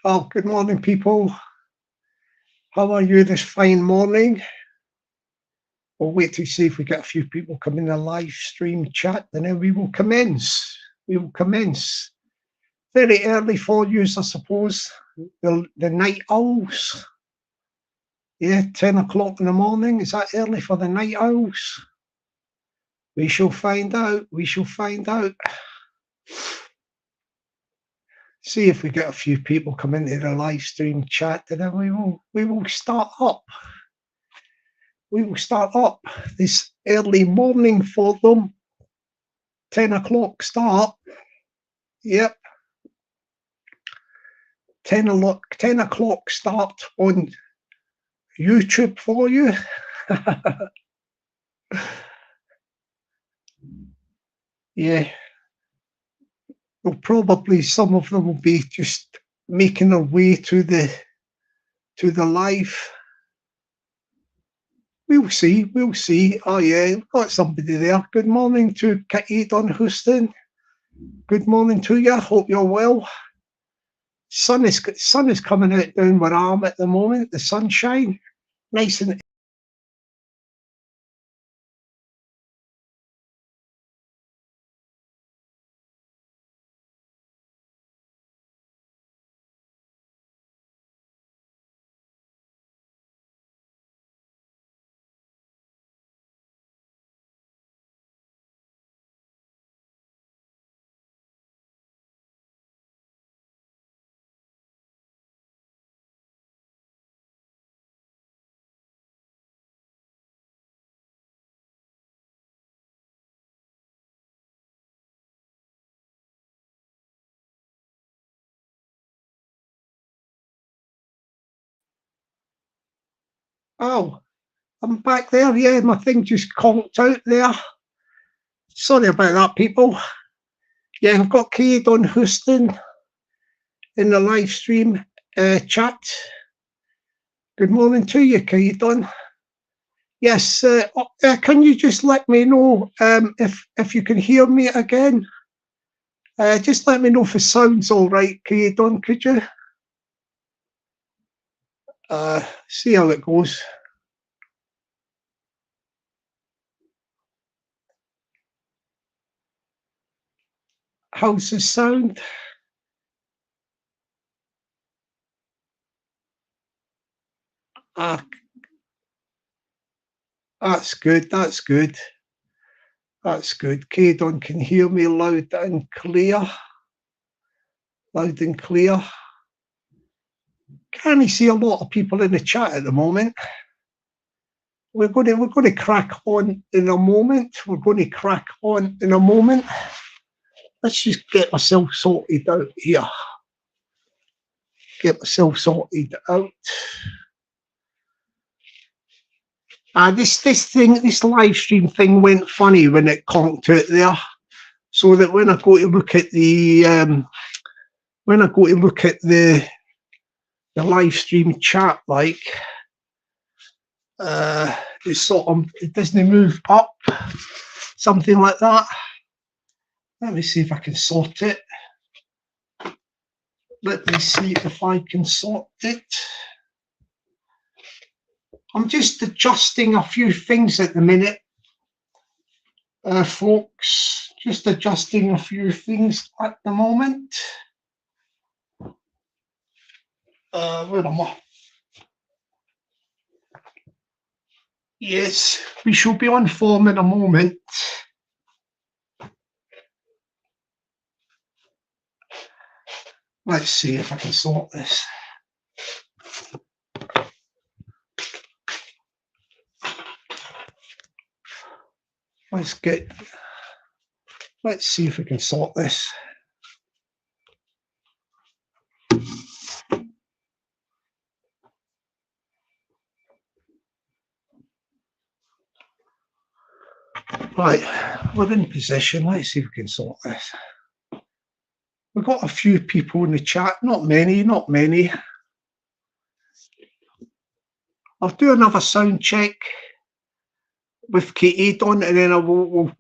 Well, good morning, people. How are you this fine morning? We'll wait to see if we get a few people come in the live stream chat, and then we will commence. We will commence. Very early for you, I suppose. The night owls. Yeah, 10 o'clock in the morning. Is that early for the night owls? We shall find out. We shall find out. See if we get a few people come into the live stream chat, and then we will start up. We will start up this early morning for them. 10 o'clock start. Yep. 10 o'clock start on YouTube for you. Yeah. Well, probably some of them will be just making their way to the live. We'll see. We'll see. Oh yeah, we've got somebody there. Good morning to Kitty Don Houston. Good morning to you. Hope you're well. Sun is coming out down where I am at the moment. The sunshine, nice and. Oh, I'm back there. Yeah, my thing just conked out there. Sorry about that, people. Yeah, I've got Kitty Don Houston in the live stream chat. Good morning to you, Kitty Don. Yes, can you just let me know if you can hear me again? Just let me know if it sounds all right, Kitty Don, could you? See how it goes. How's the sound? That's good. That's good. That's good. Kitty Don can hear me loud and clear. Loud and clear. Can you see a lot of people in the chat at the moment? We're going to crack on in a moment. We're going to crack on in a moment. Let's just get myself sorted out here. Get myself sorted out. This live stream thing went funny when it conked out there. So that when I go to look at the live stream chat, like it's sort of, it doesn't move up, something like that. Let me see if I can sort it. Let me see if I can sort it. I'm just adjusting a few things at the minute, folks. Just adjusting a few things at the moment. Where am I? Yes, we shall be on form in a moment. Let's see if I can sort this. Let's see if we can sort this. Right, we're in position. Let's see if we can sort this. We've got a few people in the chat, not many. I'll do another sound check with Kitty Don, and then we'll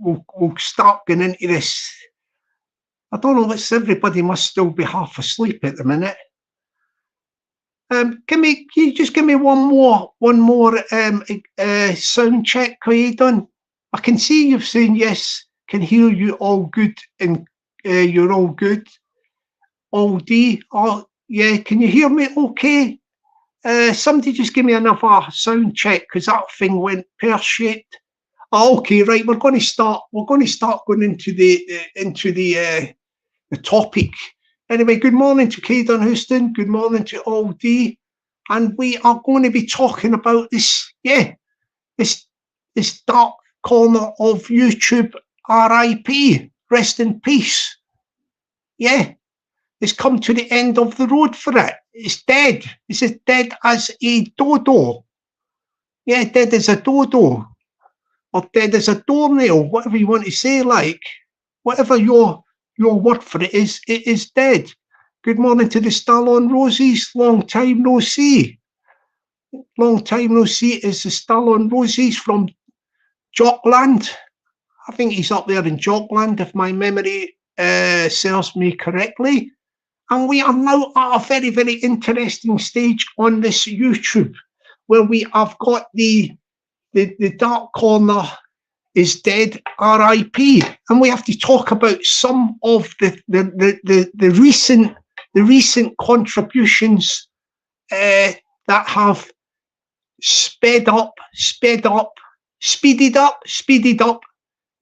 start getting into this. I don't know, everybody must still be half asleep at the minute. Can you just give me one more sound check? Are you done? I can see you've saying yes, can hear you all good, and you're all good. All D, oh yeah, can you hear me okay? Somebody just give me another sound check, because that thing went pear-shaped. Oh, okay, right, we're going to start going into the topic. Anyway, good morning to Caden Houston, good morning to all D, and we are going to be talking about this dark corner of YouTube. RIP, rest in peace. Yeah, it's come to the end of the road for it. It's dead. It's as dead as a dodo. Yeah, dead as a dodo, or dead as a doornail, whatever you want to say, like, whatever your word for it is dead. Good morning to the Stallon Roses, long time no see. Long time no see is the Stallon Roses from Jockland. I think he's up there in Jockland, if my memory serves me correctly. And we are now at a very, very interesting stage on this YouTube, where we have got the dark corner is dead, RIP, and we have to talk about some of the recent contributions that have speeded up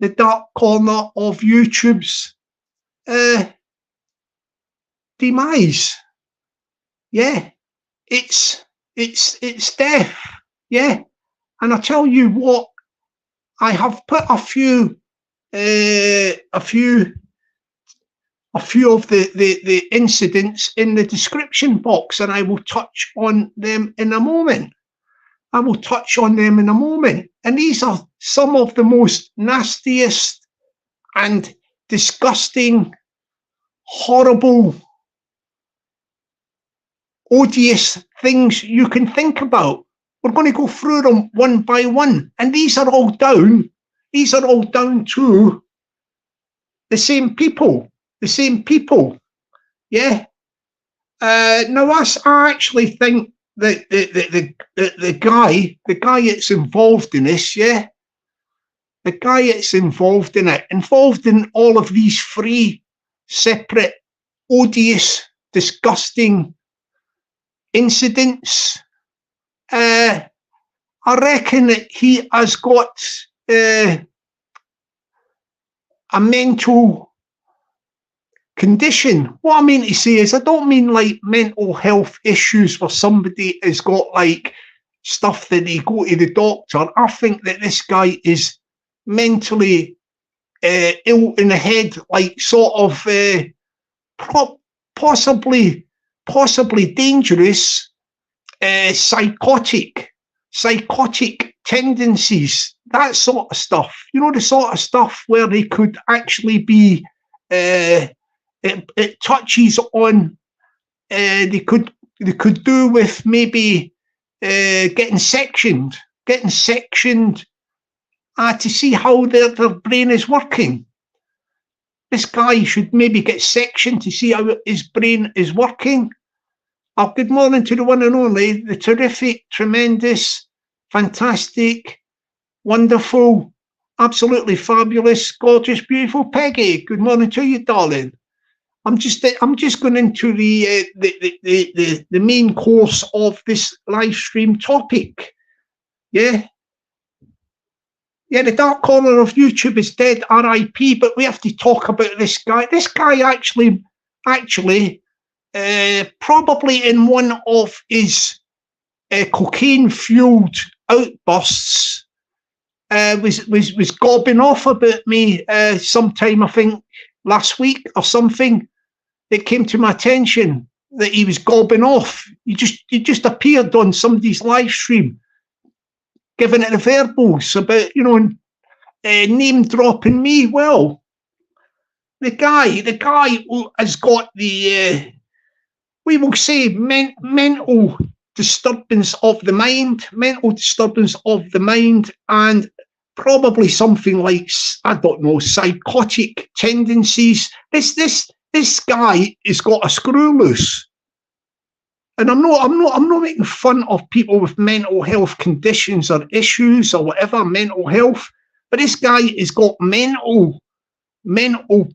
the dark corner of YouTube's demise. Yeah, it's death. Yeah, and I tell you what, I have put a few of the incidents in the description box, and I will touch on them in a moment. And these are some of the most nastiest and disgusting, horrible, odious things you can think about. We're going to go through them one by one, and these are all down to the same people. Yeah. Now, I actually think that the guy that's involved in this, yeah, the guy that's involved in all of these three separate, odious, disgusting incidents, I reckon that he has got a mental condition. What I mean to say is, I don't mean like mental health issues where somebody has got like stuff that they go to the doctor. I think that this guy is mentally ill in the head, like sort of possibly dangerous, psychotic tendencies, that sort of stuff. You know, the sort of stuff where they could actually be it touches on they could do with maybe getting sectioned to see how their brain is working. This guy should maybe get sectioned to see how his brain is working. Oh, good morning to the one and only, the terrific, tremendous, fantastic, wonderful, absolutely fabulous, gorgeous, beautiful Peggy. Good morning to you, darling. I'm just going into the main course of this live stream topic. Yeah, the dark corner of YouTube is dead, RIP. But we have to talk about this guy. This guy actually, probably in one of his cocaine-fueled outbursts, was gobbing off about me sometime, I think last week or something. It came to my attention that he was gobbing off. He just appeared on somebody's live stream, giving it the verbals about, you know, name dropping me. Well, the guy who has got the we will say mental disturbance of the mind, and probably something like, I don't know, psychotic tendencies. This guy has got a screw loose. And I'm not making fun of people with mental health conditions or issues or whatever, mental health. But this guy has got mental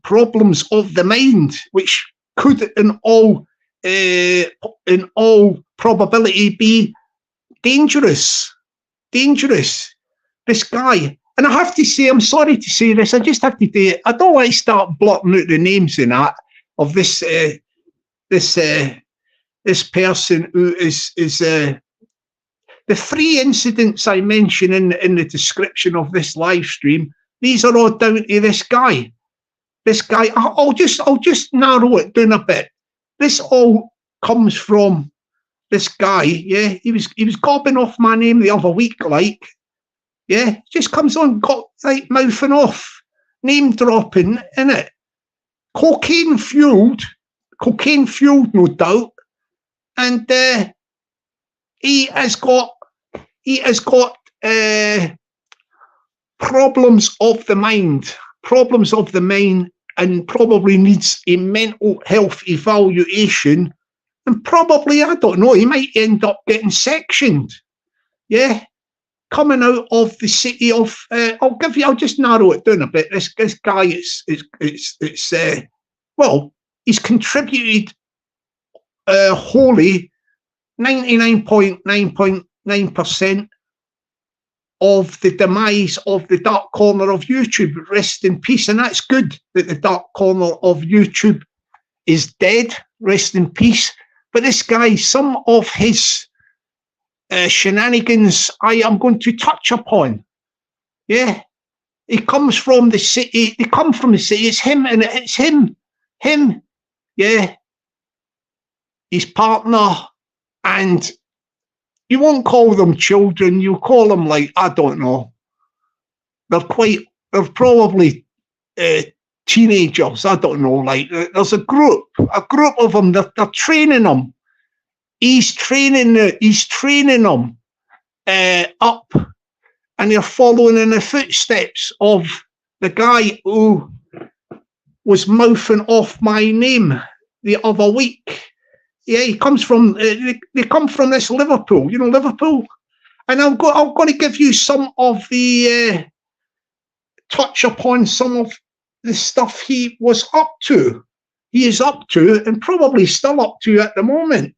problems of the mind, which could, in all probability, be dangerous. This guy, and I have to say, I'm sorry to say this, I just have to do it. I don't want to start blotting out the names and that of this person who is the 3 incidents I mention in the description of this live stream. These are all down to this guy. I'll just narrow it down a bit. This all comes from this guy. Yeah, he was gobbing off my name the other week, like, yeah, just comes on, got like mouthing off, name dropping, innit? Cocaine fueled, no doubt. And he has got problems of the mind, and probably needs a mental health evaluation. And probably, I don't know, he might end up getting sectioned. Yeah, coming out of the city of. I'll just narrow it down a bit. This guy well, he's contributed wholly 99.9% of the demise of the dark corner of YouTube. Rest in peace. And that's good that the dark corner of YouTube is dead. Rest in peace. But this guy, some of his shenanigans I am going to touch upon. Yeah, he comes from the city. They come from the city. It's him, and it's him. Yeah, his partner, and you won't call them children. You call them, like, I don't know. They're probably teenagers. I don't know. Like, there's a group of them. They're training them. He's training them up, and they're following in the footsteps of the guy who was mouthing off my name the other week. Yeah, he comes from. They come from this Liverpool. You know Liverpool, and I'm going to give you some of the touch upon some of the stuff he was up to. He is up to, and probably still up to at the moment.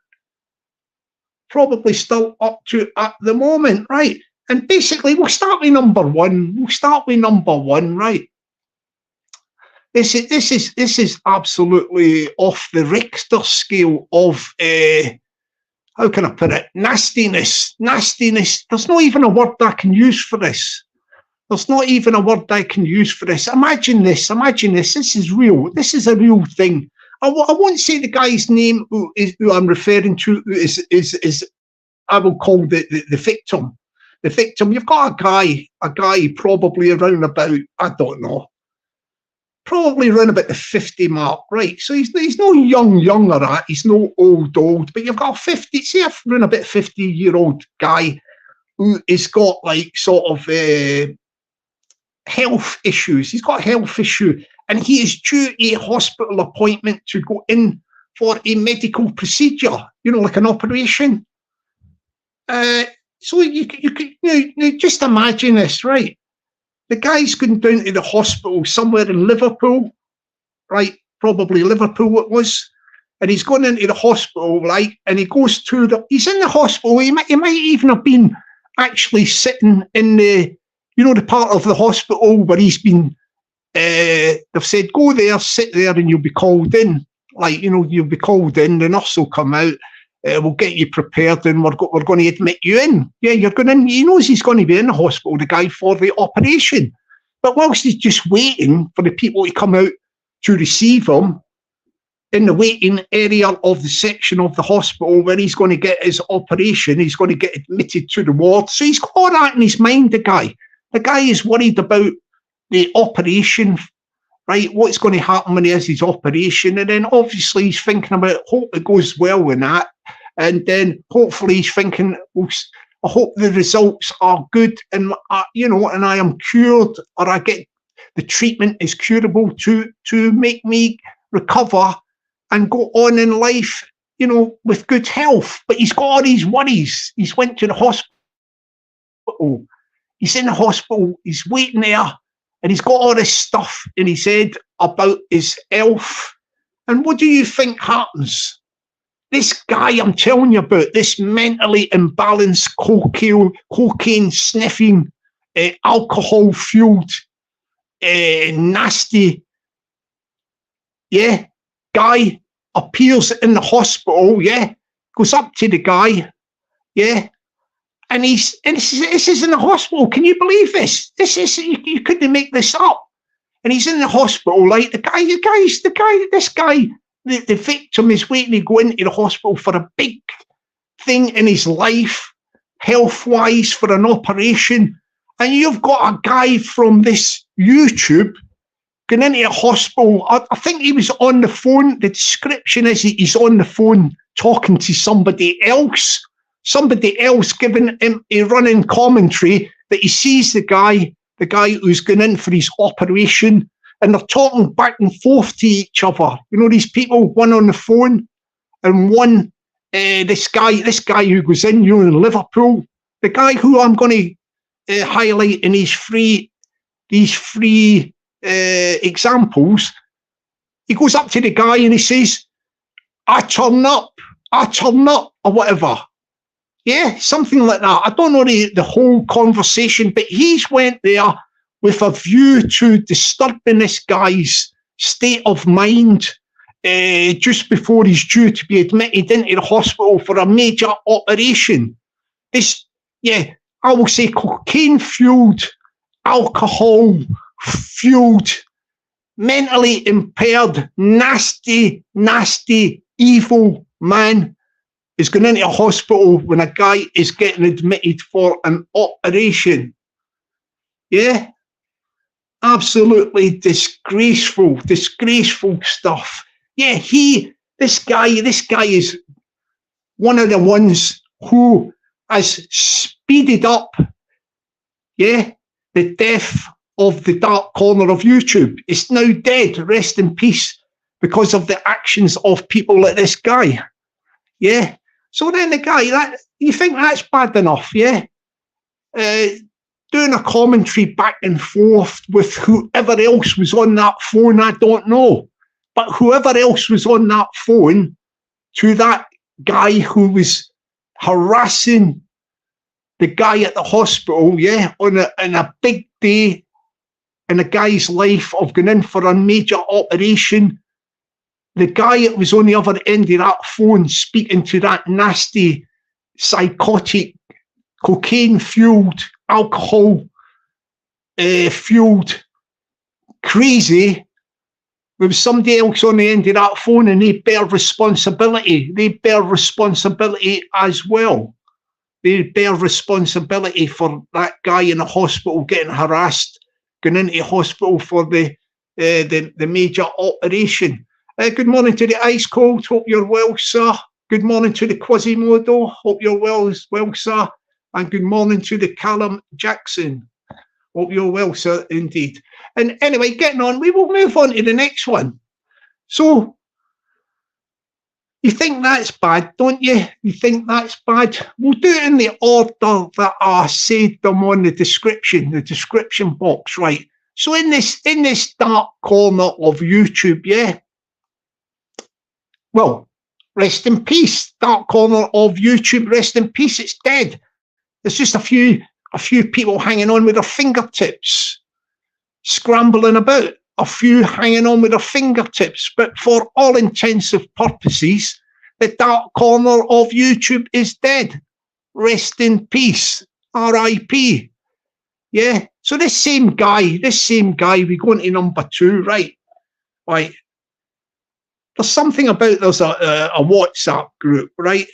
Right? And basically, we'll start with number one. Right? This is absolutely off the Richter scale of how can I put it? Nastiness. There's not even a word I can use for this. Imagine this. This is real. This is a real thing. I won't say the guy's name who I'm referring to is I will call the victim. The victim. You've got a guy probably around about, I don't know, probably around about the 50 mark, right? So he's no young or that. He's no old, but you've got a 50, say around about 50-year-old guy who has got like sort of health issues. He's got a health issue, and he is due a hospital appointment to go in for a medical procedure, like an operation. So you just imagine this, right? The guy's going down to the hospital somewhere in Liverpool, right? Probably Liverpool it was. And he's going into the hospital, right? And he goes to he's in the hospital. He might even have been actually sitting in the part of the hospital where he's been, they've said, go there, sit there, and you'll be called in. Like, you'll be called in, the nurse will come out, we'll get you prepared, and we're going to admit you in. Yeah, you're going in. He knows he's going to be in the hospital, the guy, for the operation. But whilst he's just waiting for the people to come out to receive him, in the waiting area of the section of the hospital where he's going to get his operation, he's going to get admitted to the ward. So he's got all that in his mind, the guy. The guy is worried about the operation, right? What's going to happen when he has his operation? And then obviously he's thinking about, hope it goes well in that. And then hopefully he's thinking, well, I hope the results are good, and and I am cured, or I get the treatment is curable to make me recover and go on in life, you know, with good health, but he's got all these worries. He's went to the hospital. He's in the hospital. He's waiting there, and he's got all this stuff in his head about his health. And what do you think happens? This guy I'm telling you about, this mentally imbalanced, cocaine sniffing, alcohol fueled, nasty, guy appears in the hospital, goes up to the guy, and this is in the hospital. Can you believe this? This is, you couldn't make this up. And he's in the hospital, like the victim is waiting to go into the hospital for a big thing in his life, health-wise, for an operation. And you've got a guy from this YouTube going into a hospital. I think he was on the phone. The description is he's on the phone talking to somebody else giving him a running commentary that he sees the guy who's going in for his operation, and they're talking back and forth to each other. You know, these people, one on the phone and one, this guy who goes in, you know, in Liverpool, the guy who I'm going to highlight in these three examples. He goes up to the guy and he says, I turn up, or whatever. Yeah, something like that. I don't know the whole conversation, but he's went there with a view to disturbing this guy's state of mind just before he's due to be admitted into the hospital for a major operation. This, I will say cocaine-fueled, alcohol-fueled, mentally impaired, nasty, evil man is going into a hospital when a guy is getting admitted for an operation. Yeah? Absolutely disgraceful stuff. Yeah, this guy is one of the ones who has speeded up, the death of the dark corner of YouTube. It's now dead, rest in peace, because of the actions of people like this guy. Yeah. So then the guy, you think that's bad enough, doing a commentary back and forth with whoever else was on that phone, I don't know. But whoever else was on that phone to that guy who was harassing the guy at the hospital, on a big day in a guy's life of going in for a major operation. The guy that was on the other end of that phone speaking to that nasty, psychotic, cocaine-fueled, alcohol-fueled, crazy, there was somebody else on the end of that phone, and they bear responsibility. They bear responsibility as well. They bear responsibility for that guy in the hospital getting harassed, going into the hospital for the major operation. Good morning to the Ice Cold. Hope you're well, sir. Good morning to the Quasimodo. Hope you're well, sir. And good morning to the Callum Jackson. Hope you're well, sir, indeed. And anyway, getting on, we will move on to the next one. So, you think that's bad, don't you? You think that's bad? We'll do it in the order that I said them on the description box, right? So in this dark corner of YouTube, well, rest in peace, dark corner of YouTube, rest in peace, it's dead. There's just a few people hanging on with their fingertips, scrambling about, a few hanging on with their fingertips. But for all intensive purposes, the dark corner of YouTube is dead. Rest in peace, R.I.P. Yeah, so this same guy, we go into number 2, right? Right. There's something about, there's a WhatsApp group, right?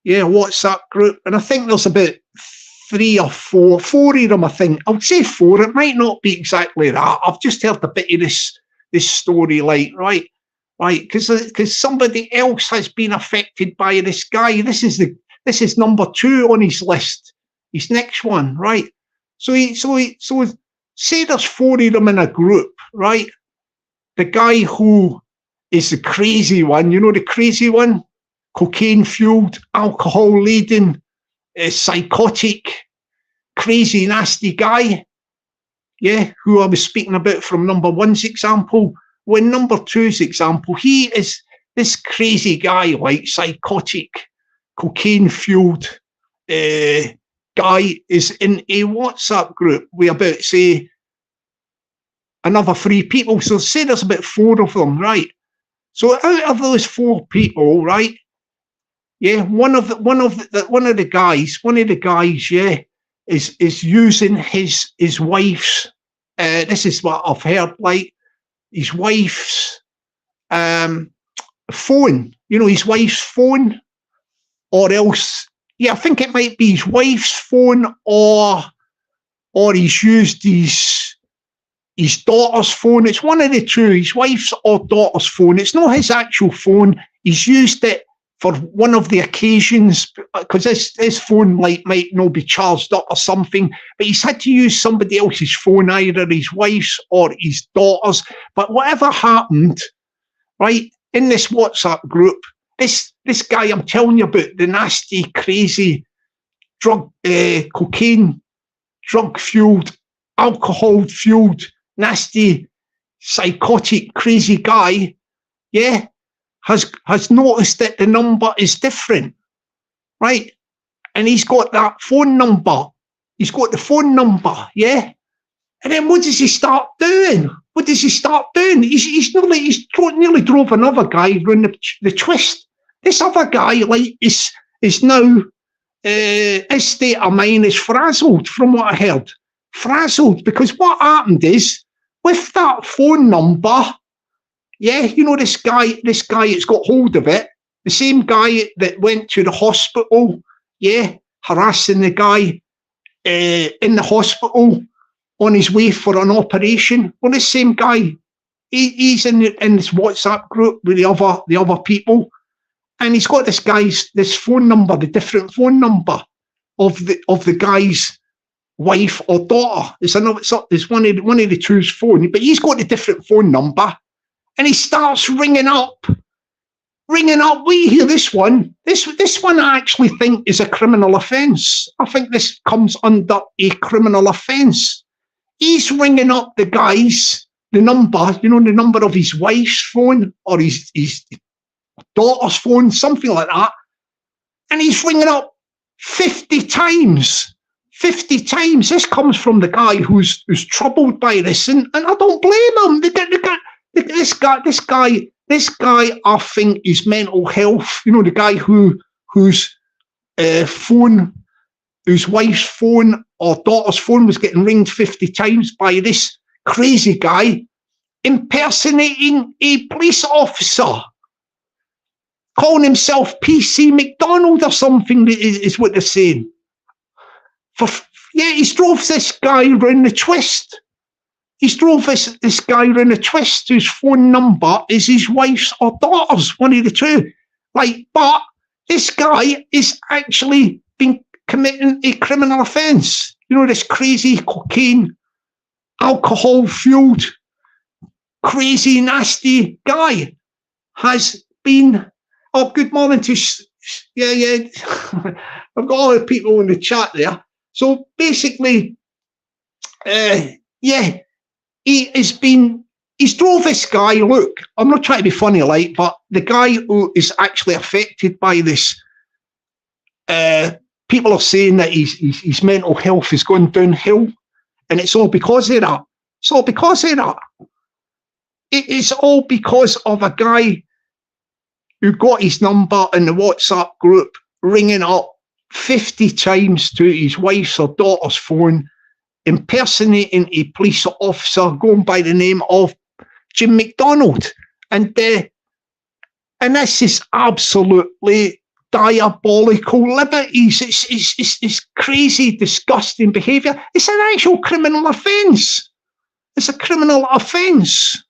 Yeah, WhatsApp group. And I think there's about 3 or 4 of them, I think. I would say 4. It might not be exactly that. I've just heard a bit of this story, like, right? Because somebody else has been affected by this guy. This is number 2 on his list. His next one, right? So say there's 4 of them in a group, right? The guy who is the crazy one. You know the crazy one? Cocaine-fueled, alcohol-laden, psychotic, crazy, nasty guy. Yeah, who I was speaking about from number one's example. When number two's example, he is this crazy guy, like psychotic, cocaine-fueled guy is in a WhatsApp group with about, say, another 3 people. So say there's about 4 of them, right? So out of those 4 people, right? Yeah, one of the guys, yeah, is using his wife's. This is what I've heard, like his wife's phone. You know, his wife's phone, or else, yeah, I think it might be his wife's phone, or he's used his daughter's phone. It's one of the two, his wife's or daughter's phone. It's not his actual phone. He's used it for one of the occasions, because his phone might not be charged up or something, but he's had to use somebody else's phone, either his wife's or his daughter's. But whatever happened, right, in this WhatsApp group, this guy I'm telling you about, the nasty, crazy, cocaine, drug-fueled, alcohol-fueled, nasty, psychotic, crazy guy, yeah, has noticed that the number is different, right? And he's got that phone number. He's got the phone number, yeah? And then what does he start doing? He's nearly drove another guy around the twist. This other guy, like, is now, his state of mind is frazzled, from what I heard. Frazzled, because what happened is, with that phone number, yeah, you know, this guy that's got hold of it, the same guy that went to the hospital, yeah, harassing the guy in the hospital on his way for an operation. Well, this same guy, he's in this WhatsApp group with the other people, and he's got this phone number, the different phone number of the guy's wife or daughter. It's one of the two's phone, but he's got the different phone number. And he starts ringing up. We hear this one. This one I actually think is a criminal offence. I think this comes under a criminal offence. He's ringing up the guys, the number, you know, the number of his wife's phone or his daughter's phone, something like that. And he's ringing up 50 times. 50 times. This comes from the guy who's troubled by this, and I don't blame him. This guy, I think, is mental health. You know, the guy whose wife's phone or daughter's phone was getting ringed 50 times by this crazy guy impersonating a police officer, calling himself PC McDonald or something, is what they're saying. He's drove this guy around the twist. He's drove this guy around the twist whose phone number is his wife's or daughter's, one of the two. Like, but this guy is actually been committing a criminal offence. You know, this crazy cocaine, alcohol-fueled, crazy, nasty guy has been. Oh, good morning to yeah. I've got all the people in the chat there. So basically, he's drove this guy. Look, I'm not trying to be funny, like, but the guy who is actually affected by this, people are saying that his mental health is going downhill, and it's all because of that. It's all because of that. It is all because of a guy who got his number in the WhatsApp group, ringing up 50 times to his wife's or daughter's phone, impersonating a police officer going by the name of Jim McDonald. And this is absolutely diabolical liberties. It's crazy, disgusting behaviour. It's an actual criminal offence. It's a criminal offence.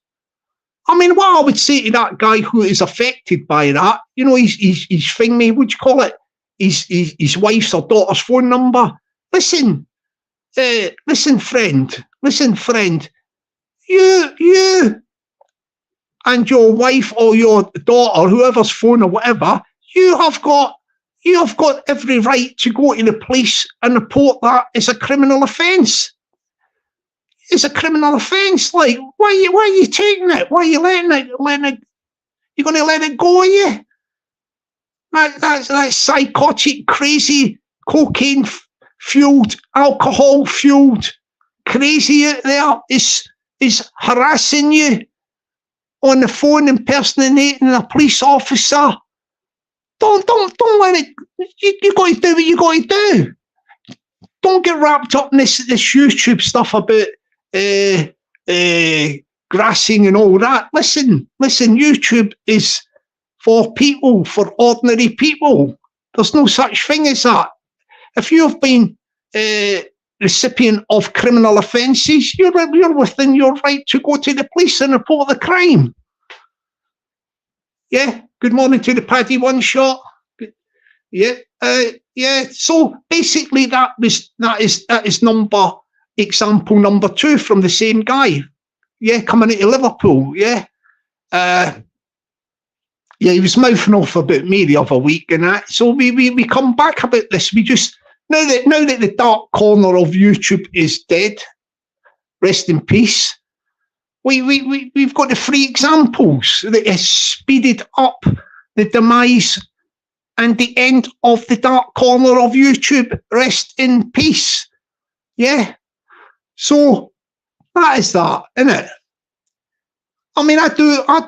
I mean, what I would say to that guy who is affected by that, you know, he's thing me, what'd you call it? His wife's or daughter's phone number. Listen, friend. You and your wife or your daughter, whoever's phone or whatever, you have got every right to go to the police and report that as a criminal offence. It's a criminal offence. Like, why are you taking it? Why are you letting it? You're going to let it go, are you? That's psychotic, crazy, cocaine-fueled, alcohol-fueled, crazy out there is harassing you on the phone, impersonating a police officer. Don't let it. You got to do what you got to do. Don't get wrapped up in this YouTube stuff about grassing and all that. Listen. YouTube is for people, for ordinary people. There's no such thing as that. If you have been recipient of criminal offences, you're within your right to go to the police and report the crime. Yeah. Good morning to the Paddy One Shot. Yeah. So basically, that is example number 2 from the same guy. Yeah, coming into Liverpool. Yeah. Yeah, he was mouthing off about me the other week and that. So we come back about this. We just now that the dark corner of YouTube is dead, rest in peace. We've got the 3 examples that has speeded up the demise and the end of the dark corner of YouTube. Rest in peace. Yeah. So that is that, isn't it? I mean, I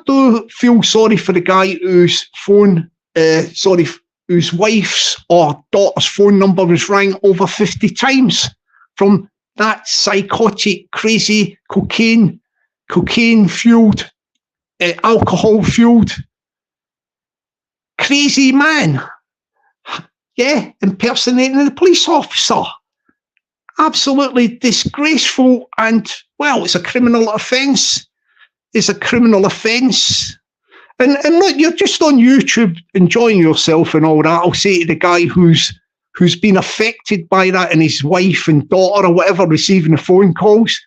do feel sorry for the guy whose phone, whose wife's or daughter's phone number was rang over 50 times from that psychotic, crazy, cocaine-fueled, alcohol-fueled, crazy man. Yeah, impersonating the police officer. Absolutely disgraceful, and, well, it's a criminal offence. It's a criminal offence. And look, you're just on YouTube enjoying yourself and all that. I'll say to the guy who's been affected by that, and his wife and daughter or whatever receiving the phone calls,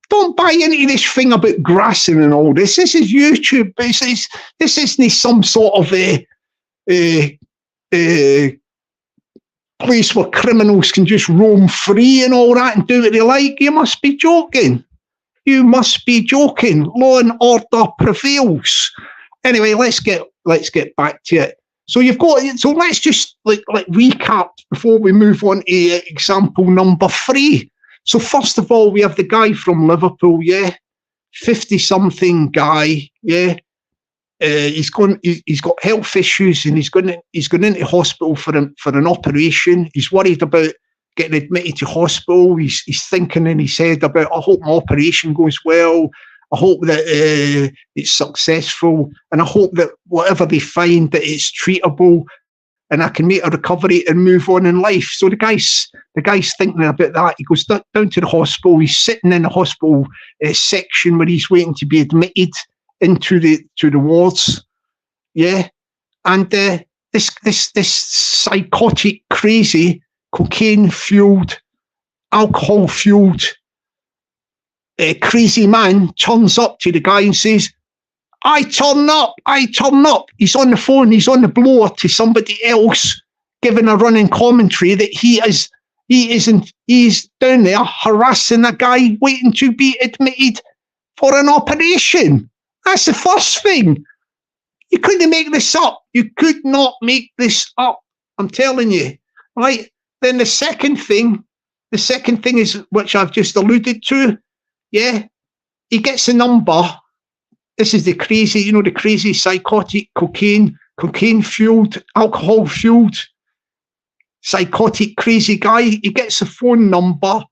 don't buy into this thing about grassing and all this. This is YouTube. This isn't some sort of a place where criminals can just roam free and all that and do what they like. You must be joking. You must be joking. Law and order prevails. Anyway, let's get back to it. So let's just like recap before we move on to example number 3. So first of all, we have the guy from Liverpool, yeah, 50-something guy, yeah. He's got health issues and he's going into hospital for an operation. He's worried about getting admitted to hospital. He's thinking in his head about, I hope my operation goes well. I hope that it's successful, and I hope that whatever they find, that it's treatable and I can make a recovery and move on in life. So the guy's thinking about that. He goes down to the hospital. He's sitting in the hospital section where he's waiting to be admitted into the wards. Yeah. And this psychotic, crazy, cocaine-fueled, alcohol-fueled, crazy man turns up to the guy and says, I turn up. He's on the phone, he's on the blower to somebody else, giving a running commentary that he's down there harassing a guy waiting to be admitted for an operation. That's the first thing. You couldn't make this up. You could not make this up. I'm telling you. Right? Then the second thing is, which I've just alluded to, yeah, he gets a number. This is the crazy psychotic, cocaine-fueled, alcohol-fueled, psychotic, crazy guy. He gets a phone number,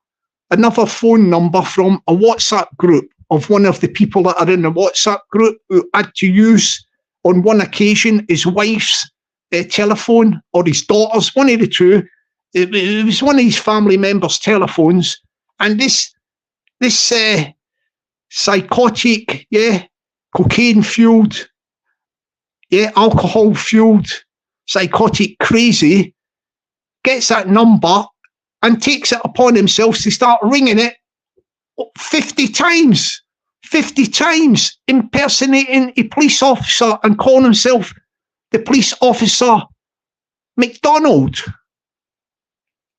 another phone number from a WhatsApp group of one of the people that are in the WhatsApp group, who had to use, on one occasion, his wife's telephone or his daughter's, one of the two. It was one of his family members' telephones. And this psychotic, yeah, cocaine-fueled, yeah, alcohol-fueled, psychotic, crazy, gets that number and takes it upon himself to start ringing it 50 times. 50 times impersonating a police officer and calling himself the police officer McDonald.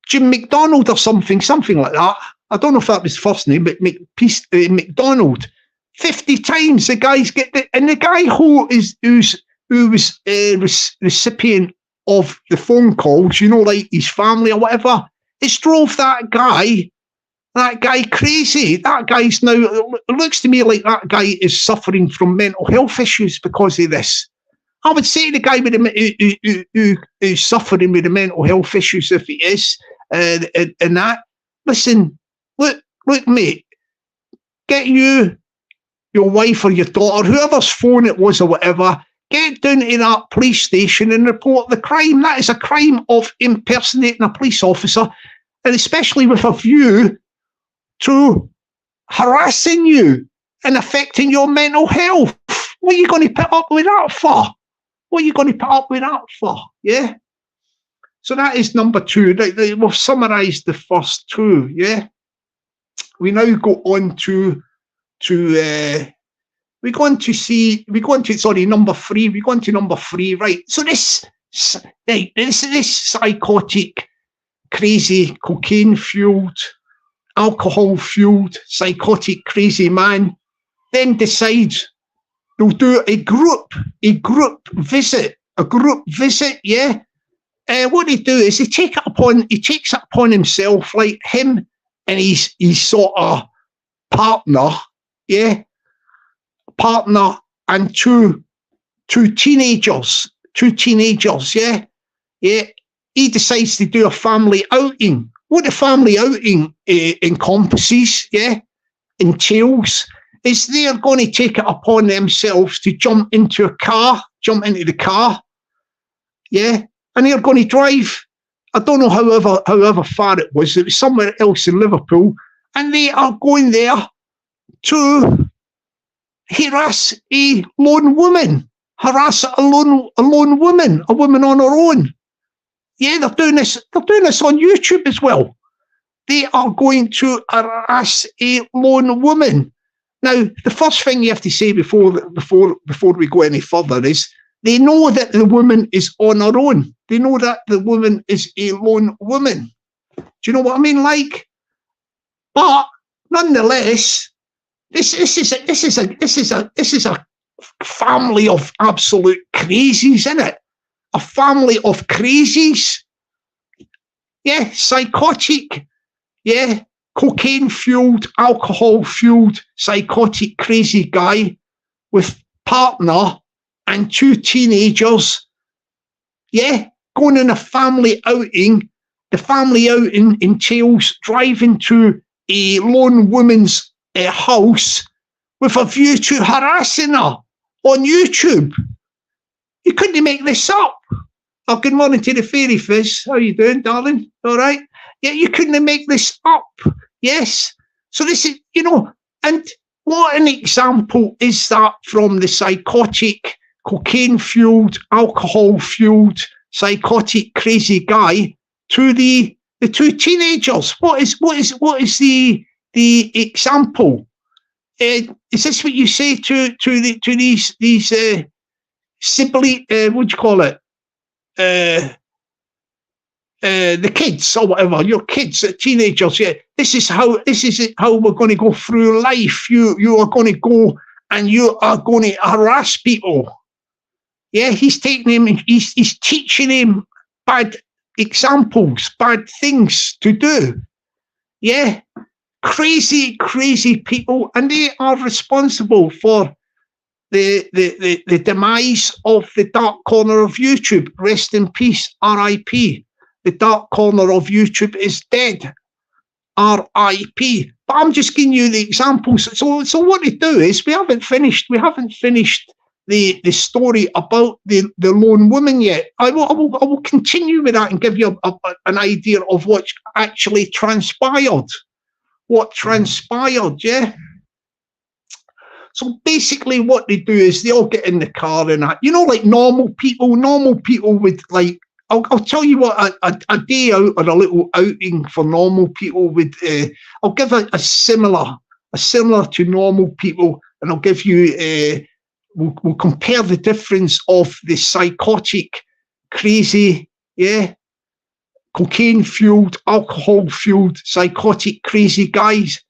Jim McDonald or something like that. I don't know if that was his first name, but McDonald. 50 times the guys get the, and the guy who was recipient of the phone calls, you know, like his family or whatever, it's drove that guy crazy. That guy's now, it looks to me like that guy is suffering from mental health issues because of this. I would say the guy with who's suffering with the mental health issues, if he is, and that, listen, look, mate, get you, your wife or your daughter, whoever's phone it was or whatever, get down to that police station and report the crime. That is a crime of impersonating a police officer, and especially with a view to harassing you and affecting your mental health. What are you going to put up with that for? What are you going to put up with that for? Yeah. So that is number 2. We've summarised the first 2. Yeah. We now go on to number 3. We go on to number 3, right? So this psychotic, crazy, cocaine-fueled, alcohol-fueled, psychotic, crazy man then decides they'll do a group visit, yeah. What they do is he takes it upon himself, like him and his sort of partner, yeah, and two teenagers, yeah. He decides to do a family outing. What the family outing encompasses, yeah, entails, is they're going to take it upon themselves to jump into the car, yeah, and they're going to drive, I don't know, however far it was somewhere else in Liverpool, and they are going there to harass a lone woman, a woman on her own. Yeah, they're doing this on YouTube as well. They are going to harass a lone woman. Now, the first thing you have to say before we go any further is they know that the woman is on her own. They know that the woman is a lone woman. Do you know what I mean? Like, but nonetheless, this is a family of absolute crazies, isn't it? A family of crazies. Yeah, psychotic. Yeah, cocaine-fueled, alcohol-fueled, psychotic, crazy guy with partner and 2 teenagers. Yeah, going on a family outing. The family outing entails driving to a lone woman's house with a view to harassing her on YouTube. You couldn't make this up. Oh, good morning to the Fairy Fizz. How are you doing, darling? All right? Yeah, you couldn't make this up. Yes. So this is, you know, and what an example is that from the psychotic, cocaine-fueled, alcohol-fueled, psychotic, crazy guy to the 2 teenagers. What is the example? Is this what you say to these sibling? What do you call it? The kids or whatever, your kids, teenagers. Yeah, this is how we're going to go through life. You are going to go and you are going to harass people. Yeah, he's taking him. He's teaching him bad examples, bad things to do. Yeah, crazy people, and they are responsible for the demise of the dark corner of YouTube. Rest in peace, R.I.P. The dark corner of YouTube is dead, R.I.P. But I'm just giving you the examples. So what they do is we haven't finished the story about the lone woman yet. I will continue with that and give you an idea of what actually transpired. What transpired, yeah. So basically what they do is they all get in the car and that, you know, like normal people would, like, I'll tell you what, a day out or a little outing for normal people would, I'll give a similar are similar to normal people, and I'll give you, we'll compare the difference of the psychotic, crazy, cocaine-fueled, alcohol-fueled, psychotic, crazy guys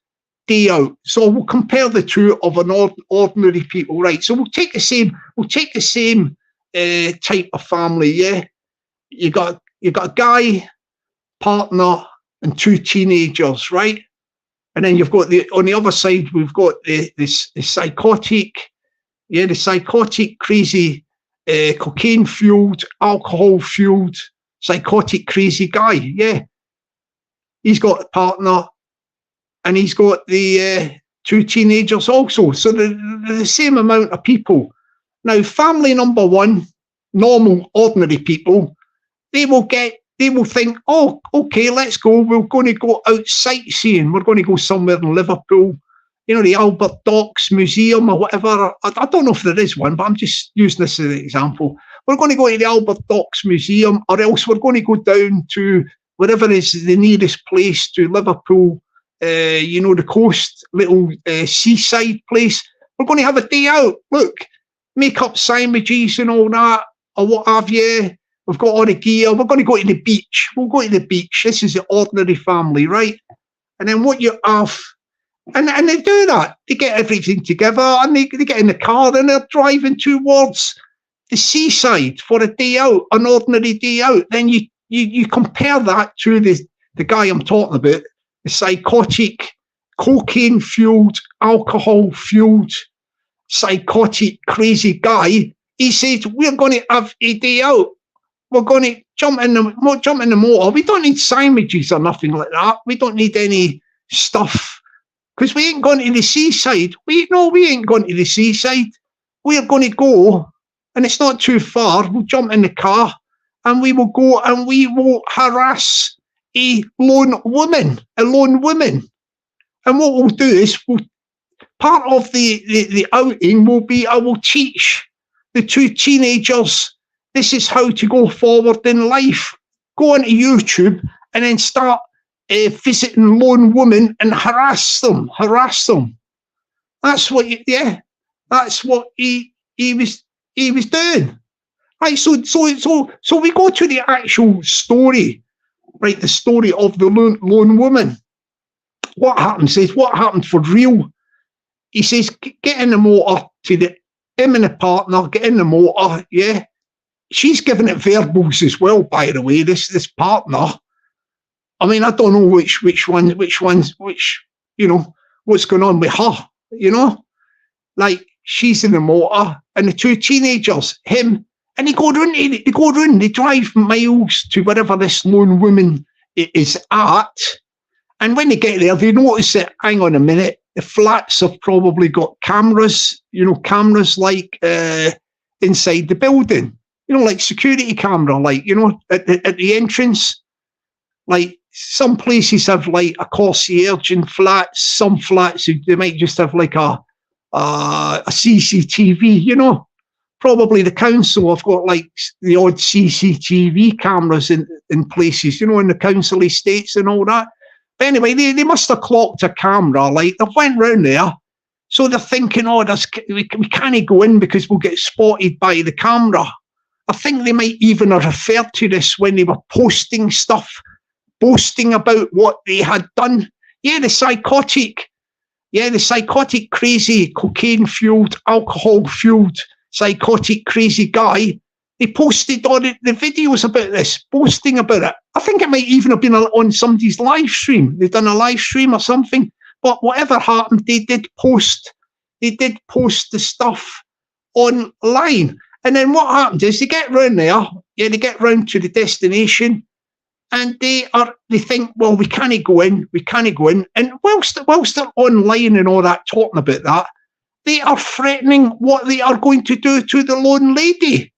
day out. So we'll compare the two of an ordinary people, right? So we'll take the same type of family, You got a guy, partner, and 2 teenagers, right? And then you've got on the other side, we've got the psychotic, the psychotic, crazy, cocaine-fueled, alcohol-fueled, psychotic, crazy guy, He's got a partner, and he's got the 2 teenagers also. So they're the same amount of people. Now, family number 1, normal, ordinary people, they will think, oh, okay, let's go. We're going to go out sightseeing. We're going to go somewhere in Liverpool, the Albert Docks Museum or whatever. I don't know if there is one, but I'm just using this as an example. We're going to go to the Albert Docks Museum, or else we're going to go down to wherever is the nearest place to Liverpool, the coast, little seaside place. We're going to have a day out. Look, make up sandwiches and all that, or what have you. We've got all the gear. We're going to go to the beach. We'll go to the beach. This is the ordinary family, right? And then what you have, and they do that. They get everything together, and they get in the car, and they're driving towards the seaside for a day out, an ordinary day out. Then you compare that to the guy I'm talking about, the psychotic, cocaine-fueled, alcohol-fueled, psychotic, crazy guy. He says, we're going to have a day out. We're going to jump in the motor. We don't need sandwiches or nothing like that. We don't need any stuff, because we ain't going to the seaside. We ain't going to the seaside. We're going to go, and it's not too far. We'll jump in the car, and we will go, and we will harass a lone woman. And what we'll do is, part of the outing will be, I will teach the 2 teenagers, this is how to go forward in life. Go onto YouTube and then start visiting lone women and harass them. That's what that's what he was doing. Right, so we go to the actual story, right? The story of the lone woman. What happened for real? He says, get in the motor him and the partner, get in the motor, She's giving it verbals as well, by the way, this partner. I mean, I don't know which what's going on with her, Like, she's in the motor, and the 2 teenagers, him, and they drive miles to wherever this lone woman is at. And when they get there, they notice that, hang on a minute, the flats have probably got cameras, cameras like inside the building. Like security camera, like, at the entrance. Like, some places have like a concierge in flats. Some flats, they might just have like a CCTV, Probably the council have got like the odd CCTV cameras in places, in the council estates and all that. But anyway, they must have clocked a camera, like, they went round there. So they're thinking, we can't go in because we'll get spotted by the camera. I think they might even have referred to this when they were posting stuff, boasting about what they had done. The psychotic, crazy, cocaine-fueled, alcohol-fueled, psychotic, crazy guy. They posted all the videos about this, boasting about it. I think it might even have been on somebody's live stream. They've done a live stream or something. But whatever happened, they did post the stuff online. And then what happened is they get round there, they get round to the destination, and they think, well, we can't go in. And whilst they're online and all that, talking about that, they are threatening what they are going to do to the lone lady.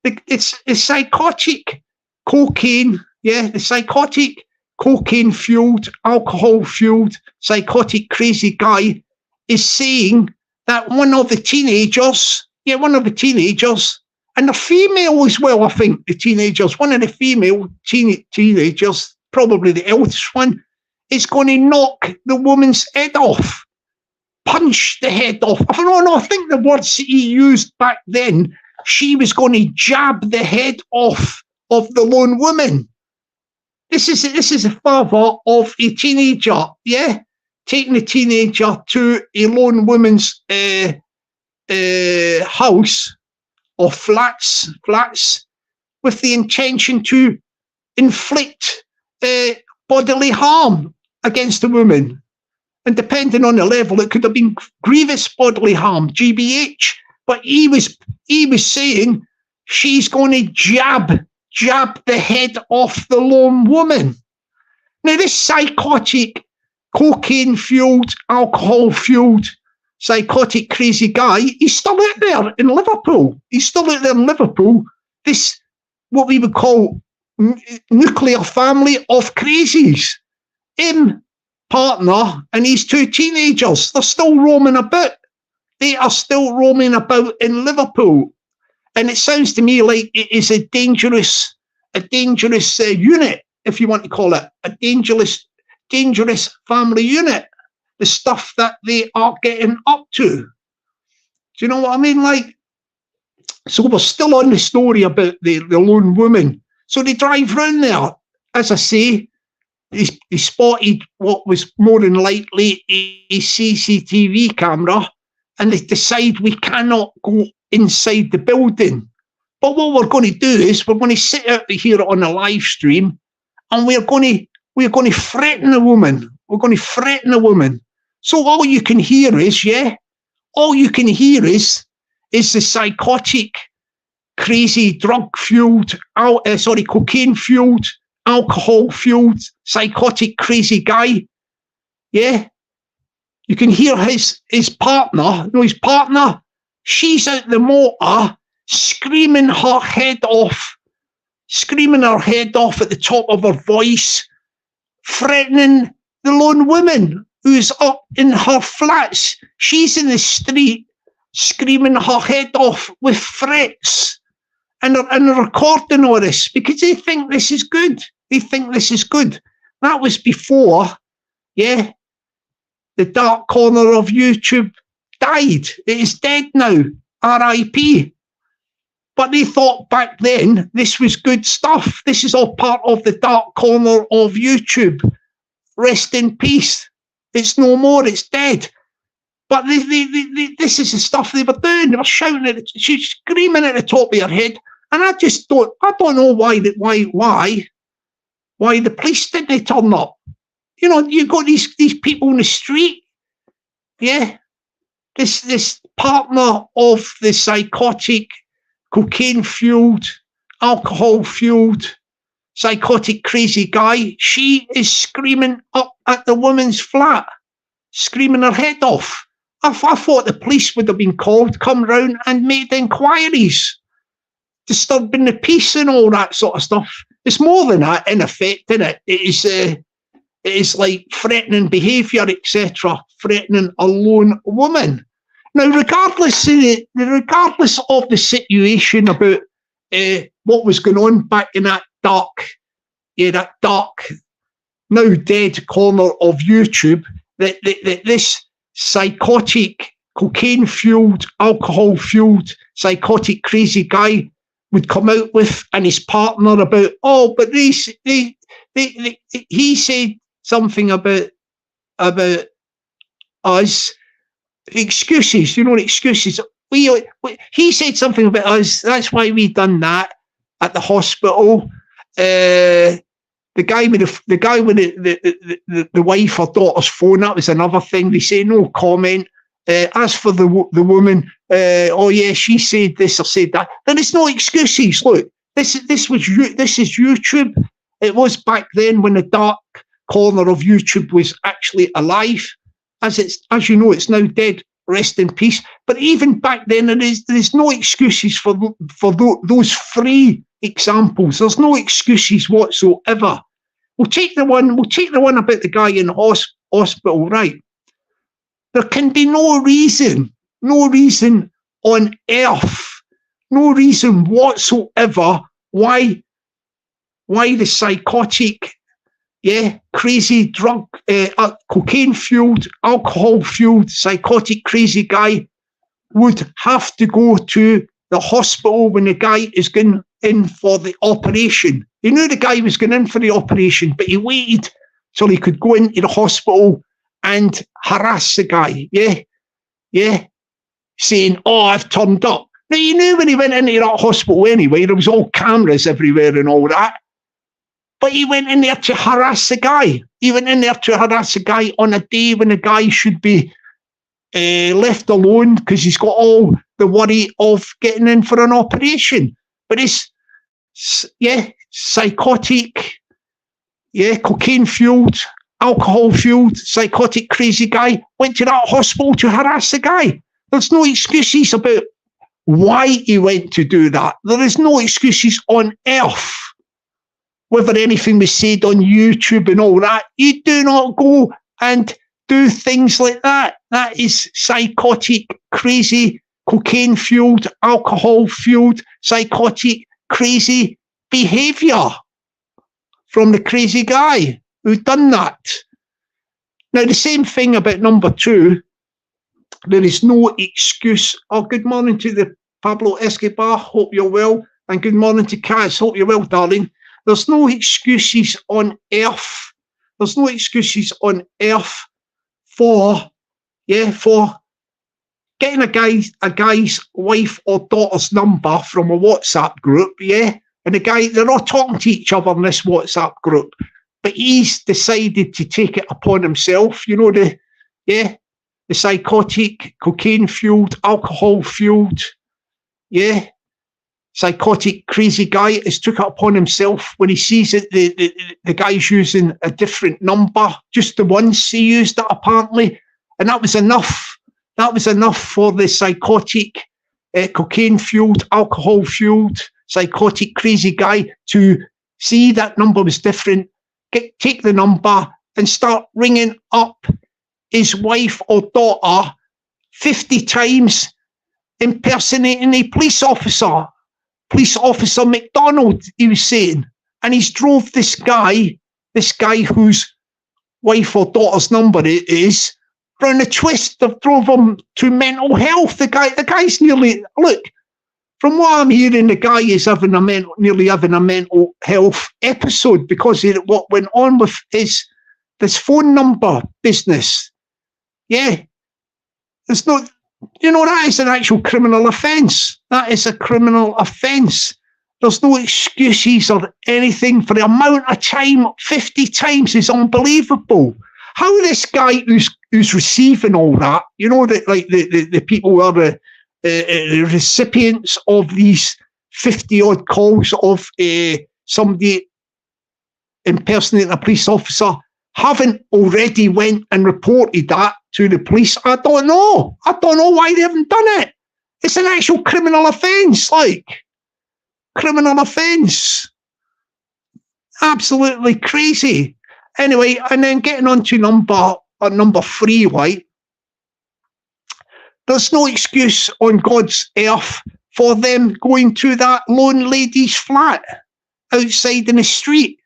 It's psychotic cocaine, the psychotic cocaine-fueled, alcohol-fueled, psychotic, crazy guy is saying that one of the teenagers, and the female as well, I think, the teenagers, one of the female teenagers, probably the eldest one, is going to knock the woman's head off, punch the head off. I think the words he used back then, she was going to jab the head off of the lone woman. This is a father of a teenager, yeah, taking a teenager to a lone woman's house or flats with the intention to inflict bodily harm against the woman. And depending on the level, it could have been grievous bodily harm, GBH. But he was saying she's going to jab the head off the lone woman. Now, this psychotic, cocaine-fueled, alcohol-fueled, psychotic, crazy guy, he's still out there in Liverpool. This, what we would call nuclear family of crazies. Him, partner, and his two teenagers, they're still roaming about. They are still roaming about in Liverpool. And it sounds to me like it is a dangerous unit, if you want to call it, a dangerous family unit. The stuff that they are getting up to. Do you know what I mean? Like, so we're still on the story about the lone woman. So they drive round there. As I say, he spotted what was more than likely a CCTV camera, and they decide we cannot go inside the building. But what we're going to do is we're going to sit out here on a live stream, and we're going to threaten the woman. We're going to threaten the woman. So all you can hear is, the psychotic, crazy, drug-fueled, cocaine-fueled, alcohol-fueled, psychotic, crazy guy. Yeah. You can hear his partner, she's out the motor, screaming her head off at the top of her voice, threatening the lone woman who's up in her flats. She's in the street screaming her head off with threats, and they're recording all this because they think this is good. That was before, yeah, the dark corner of YouTube died. It is dead now, RIP. But they thought back then this was good stuff. This is all part of the dark corner of YouTube. Rest in peace. It's no more, it's dead. But this is the stuff they were doing. They were shouting at it, she's screaming at the top of her head. And I don't know why the police didn't turn up. You know, you've got these people in the street. Yeah. This partner of the psychotic, cocaine-fueled, alcohol-fueled, psychotic, crazy guy, she is screaming up at the woman's flat, screaming her head off. I thought the police would have been called, come round and made inquiries, disturbing the peace and all that sort of stuff. It's more than that, in effect, isn't it? It is like threatening behaviour, etc., threatening a lone woman. Now, regardless of the situation about what was going on back in that dark, now dead corner of YouTube, that this psychotic, cocaine-fueled, alcohol-fueled, psychotic, crazy guy would come out with, and his partner about, but he said something about us. Excuses, excuses. He said something about us. That's why we done that at the hospital. The guy with the wife or daughter's phone, that was another thing. They say no comment. As for the woman, she said this or said that. There is no excuses. Look, this is YouTube. It was back then when the dark corner of YouTube was actually alive. As you know, it's now dead. Rest in peace. But even back then, there's no excuses for those three examples. There's no excuses whatsoever. We'll take the one about the guy in the hospital, right? There can be no reason on earth, no reason whatsoever why the psychotic, yeah, crazy drug, cocaine-fueled, alcohol-fueled, psychotic, crazy guy would have to go to the hospital when the guy is going in for the operation. He knew the guy was going in for the operation, but he waited till he could go into the hospital and harass the guy, yeah, saying, oh, I've turned up. Now, you knew when he went into that hospital anyway, there was all cameras everywhere and all that. But he went in there to harass the guy. He went in there to harass the guy on a day when the guy should be left alone because he's got all the worry of getting in for an operation. But it's, yeah, psychotic, yeah, cocaine-fueled, alcohol-fueled, psychotic, crazy guy went to that hospital to harass the guy. There's no excuses about why he went to do that. There is no excuses on earth. Whether anything was said on YouTube and all that, you do not go and do things like that. That is psychotic, crazy, cocaine-fueled, alcohol-fueled, psychotic, crazy behaviour from the crazy guy who done that. Now, the same thing about number 2. There is no excuse. Oh, good morning to the Pablo Escobar. Hope you're well. And good morning to Kaz. Hope you're well, darling. There's no excuses on earth. There's no excuses on earth for getting a guy's wife or daughter's number from a WhatsApp group, yeah? And the guy, they're all talking to each other in this WhatsApp group, but he's decided to take it upon himself, you know, the psychotic, cocaine-fueled, alcohol-fueled, yeah, psychotic, crazy guy has took it upon himself when he sees that the guy's using a different number, just the once he used it apparently, and that was enough. That was enough for the psychotic, cocaine-fueled, alcohol-fueled, psychotic, crazy guy to see that number was different, take the number and start ringing up his wife or daughter 50 times, impersonating a police officer McDonald, he was saying. And he's drove this guy whose wife or daughter's number it is, round a twist. They've drove him to mental health. The guy's nearly, look, from what I'm hearing, the guy is nearly having a mental health episode because of what went on with this phone number business. Yeah, it's not, you know, that is an actual criminal offence. That is a criminal offence. There's no excuses or anything for the amount of time. 50 times is unbelievable. How this guy who's receiving all that, you know, that like the people who are the recipients of these 50 odd calls of somebody impersonating a police officer, haven't already went and reported that to the police. I don't know why they haven't done it. It's an actual criminal offence, like criminal offence. Absolutely crazy. Anyway, and then getting on to number 3, right? There's no excuse on God's earth for them going to that lone lady's flat outside in the street.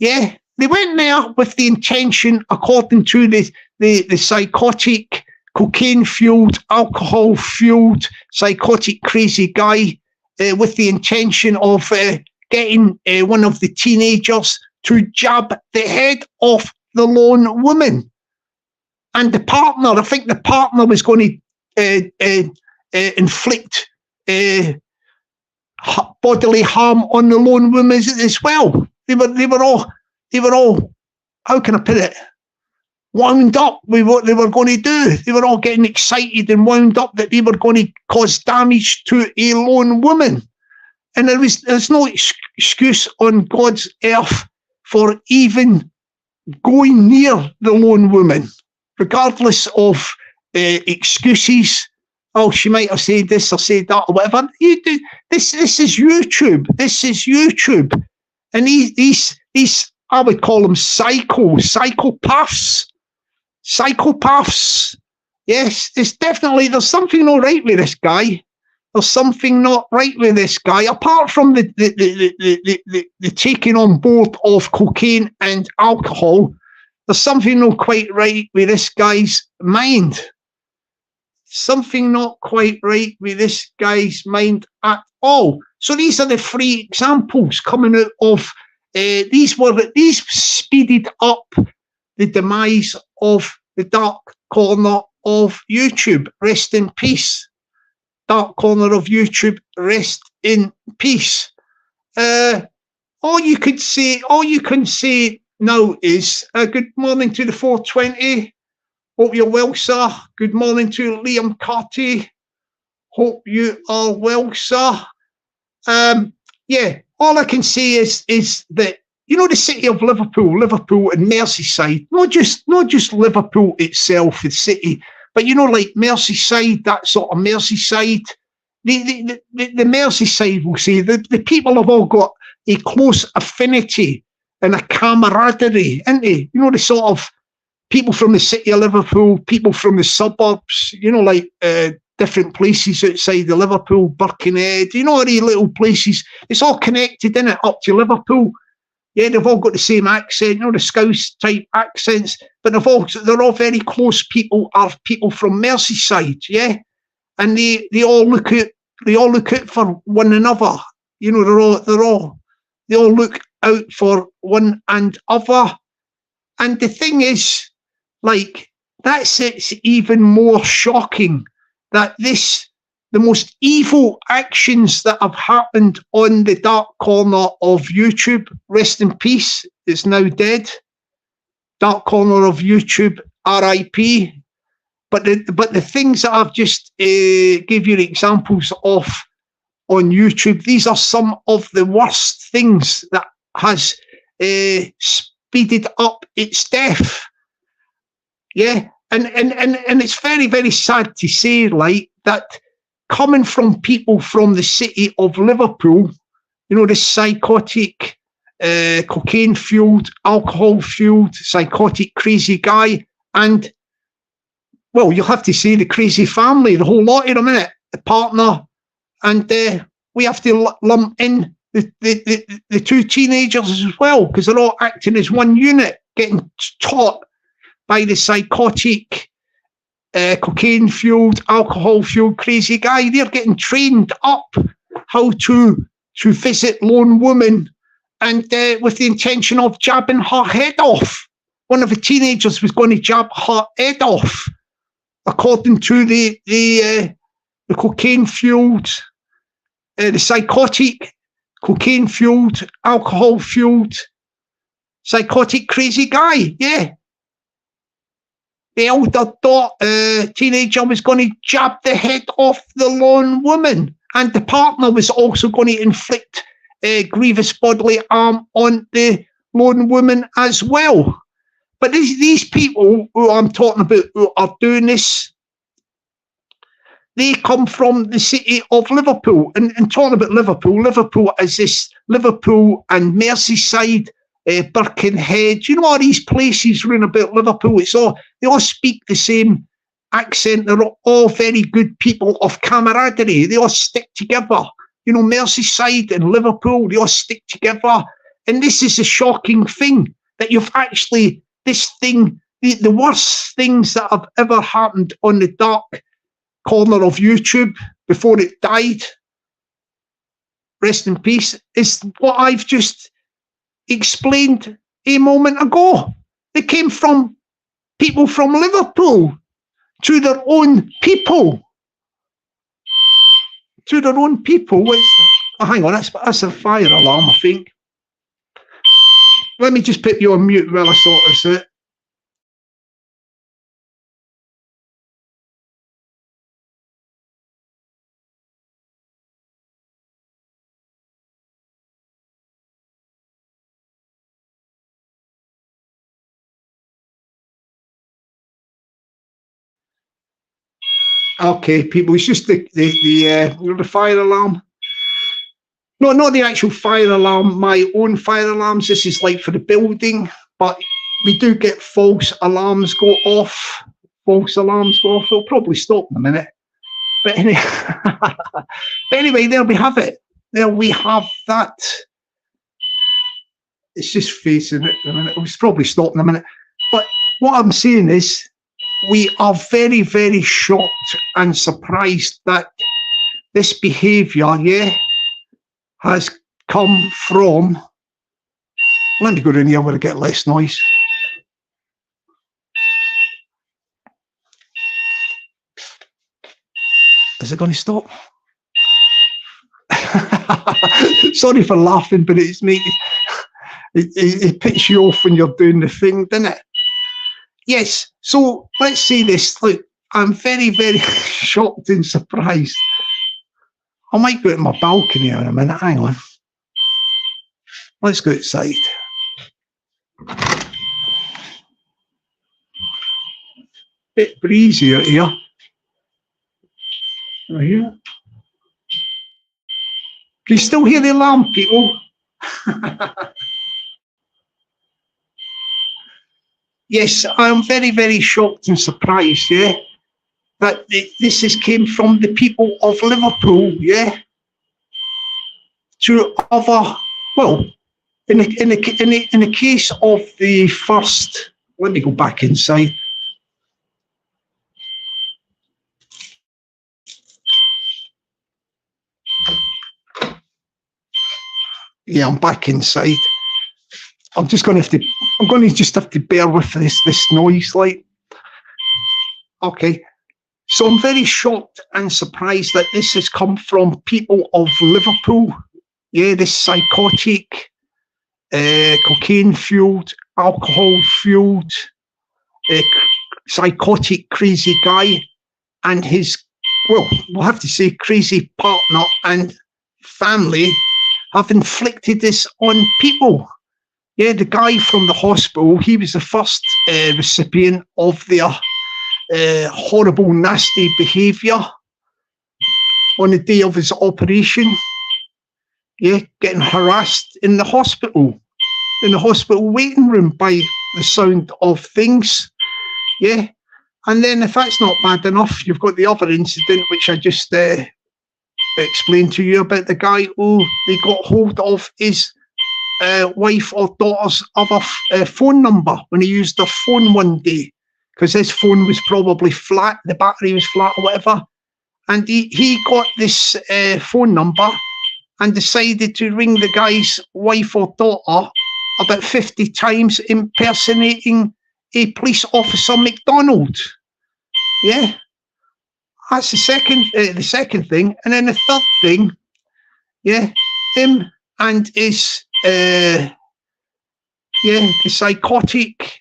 Yeah, they went there with the intention, according to the psychotic, cocaine-fueled, alcohol-fueled, psychotic, crazy guy, with the intention of getting one of the teenagers to jab the head off the lone woman. And the partner, I think the partner was going to inflict bodily harm on the lone woman as well. They were all, how can I put it, wound up with what they were going to do. They were all getting excited and wound up that they were going to cause damage to a lone woman. And there's no excuse on God's earth for even going near the lone woman, regardless of excuses. Oh, she might have said this or said that or whatever. You do this is YouTube. This is YouTube. And these I would call them psychopaths. Psychopaths. Yes, there's something all right with this guy. there's something not right with this guy. Apart from the taking on board of cocaine and alcohol, there's something not quite right with this guy's mind. Something not quite right with this guy's mind at all. So these are the 3 examples coming out of these speeded up the demise of the dark corner of YouTube. Rest in peace. Dark corner of YouTube, rest in peace. All you can say now is good morning to the 420. Hope you're well, sir. Good morning to Liam Carty. Hope you are well, sir. Yeah, all I can say is that, you know, the city of Liverpool and Merseyside, not just Liverpool itself, the city, but, you know, like Merseyside, that sort of Merseyside, the Merseyside, we'll say, the people have all got a close affinity and a camaraderie, ain't they? You know, the sort of people from the city of Liverpool, people from the suburbs, you know, like different places outside of Liverpool, Birkenhead, you know, all these little places. It's all connected, innit, up to Liverpool. Yeah, they've all got the same accent, you know, the Scouse type accents, but they're all very close people, are people from Merseyside, yeah? And they all look out for one another. You know, they all look out for one and other. And the thing is, like, that's it's even more shocking that the most evil actions that have happened on the dark corner of YouTube, rest in peace, is now dead. Dark corner of YouTube, RIP. But the things that I've just gave you examples of on YouTube, these are some of the worst things that has speeded up its death. Yeah, and it's very, very sad to say, like, that coming from people from the city of Liverpool, you know, this psychotic, cocaine-fueled, alcohol-fueled, psychotic, crazy guy, and, well, you'll have to say the crazy family, the whole lot of them, innit? The partner, and we have to lump in the 2 teenagers as well, because they're all acting as one unit, getting taught by the psychotic, cocaine-fueled, alcohol-fueled crazy guy. They're getting trained up how to visit lone women, and with the intention of jabbing her head off. One of the teenagers was going to jab her head off, according to the cocaine-fueled, the psychotic, cocaine-fueled, alcohol-fueled, psychotic crazy guy. Yeah. The elder teenager was going to jab the head off the lone woman, and the partner was also going to inflict grievous bodily harm on the lone woman as well. But these people who I'm talking about who are doing this, they come from the city of Liverpool. And talking about Liverpool is this Liverpool and Merseyside, Birkenhead, you know, all these places round about Liverpool. They all speak the same accent. They're all very good people of camaraderie. They all stick together. You know, Merseyside and Liverpool, they all stick together. And this is a shocking thing, that you've actually, this thing, the worst things that have ever happened on the dark corner of YouTube before it died, rest in peace, is what I've just explained a moment ago. They came from people from Liverpool to their own people. To their own people. Oh, hang on, that's a fire alarm, I think. Let me just put you on mute while I sort this out. Okay, people, it's just the fire alarm. No, not the actual fire alarm, my own fire alarms. This is like for the building, but we do get false alarms go off. False alarms go off. It'll probably stop in a minute. But anyway, but anyway, there we have it. There we have that. It's just facing it in a minute. It was probably stopped in a minute. But what I'm saying is, we are very, very shocked and surprised that this behaviour, yeah, has come from. Let me go in here where I get less noise. Is it going to stop? Sorry for laughing, but it's making it puts you off when you're doing the thing, doesn't it? Yes. So let's say this. Look, I'm very, very shocked and surprised. I might go to my balcony in a minute. Hang on. Let's go outside. Bit breezy out here. Right here. Can you still hear the alarm, people? Yes, I'm very, very shocked and surprised, yeah, that this has came from the people of Liverpool, yeah, to other, well, in the case of the first, let me go back inside. Yeah, I'm back inside. I'm just going to just have to bear with this noise, like. Okay, so I'm very shocked and surprised that this has come from people of Liverpool. Yeah, this psychotic, cocaine-fueled, alcohol-fueled, psychotic, crazy guy, and his, well, we'll have to say crazy partner and family have inflicted this on people. Yeah, the guy from the hospital, he was the first recipient of their horrible, nasty behaviour on the day of his operation. Yeah, getting harassed in the hospital waiting room by the sound of things. Yeah, and then if that's not bad enough, you've got the other incident which I just explained to you about the guy who they got hold of his wife or daughter's other phone number when he used their phone one day, because his phone was probably flat, the battery was flat or whatever, and he got this phone number and decided to ring the guy's wife or daughter about 50 times, impersonating a police officer McDonald. Yeah, that's the second thing. And then the third thing, yeah, him and his the psychotic,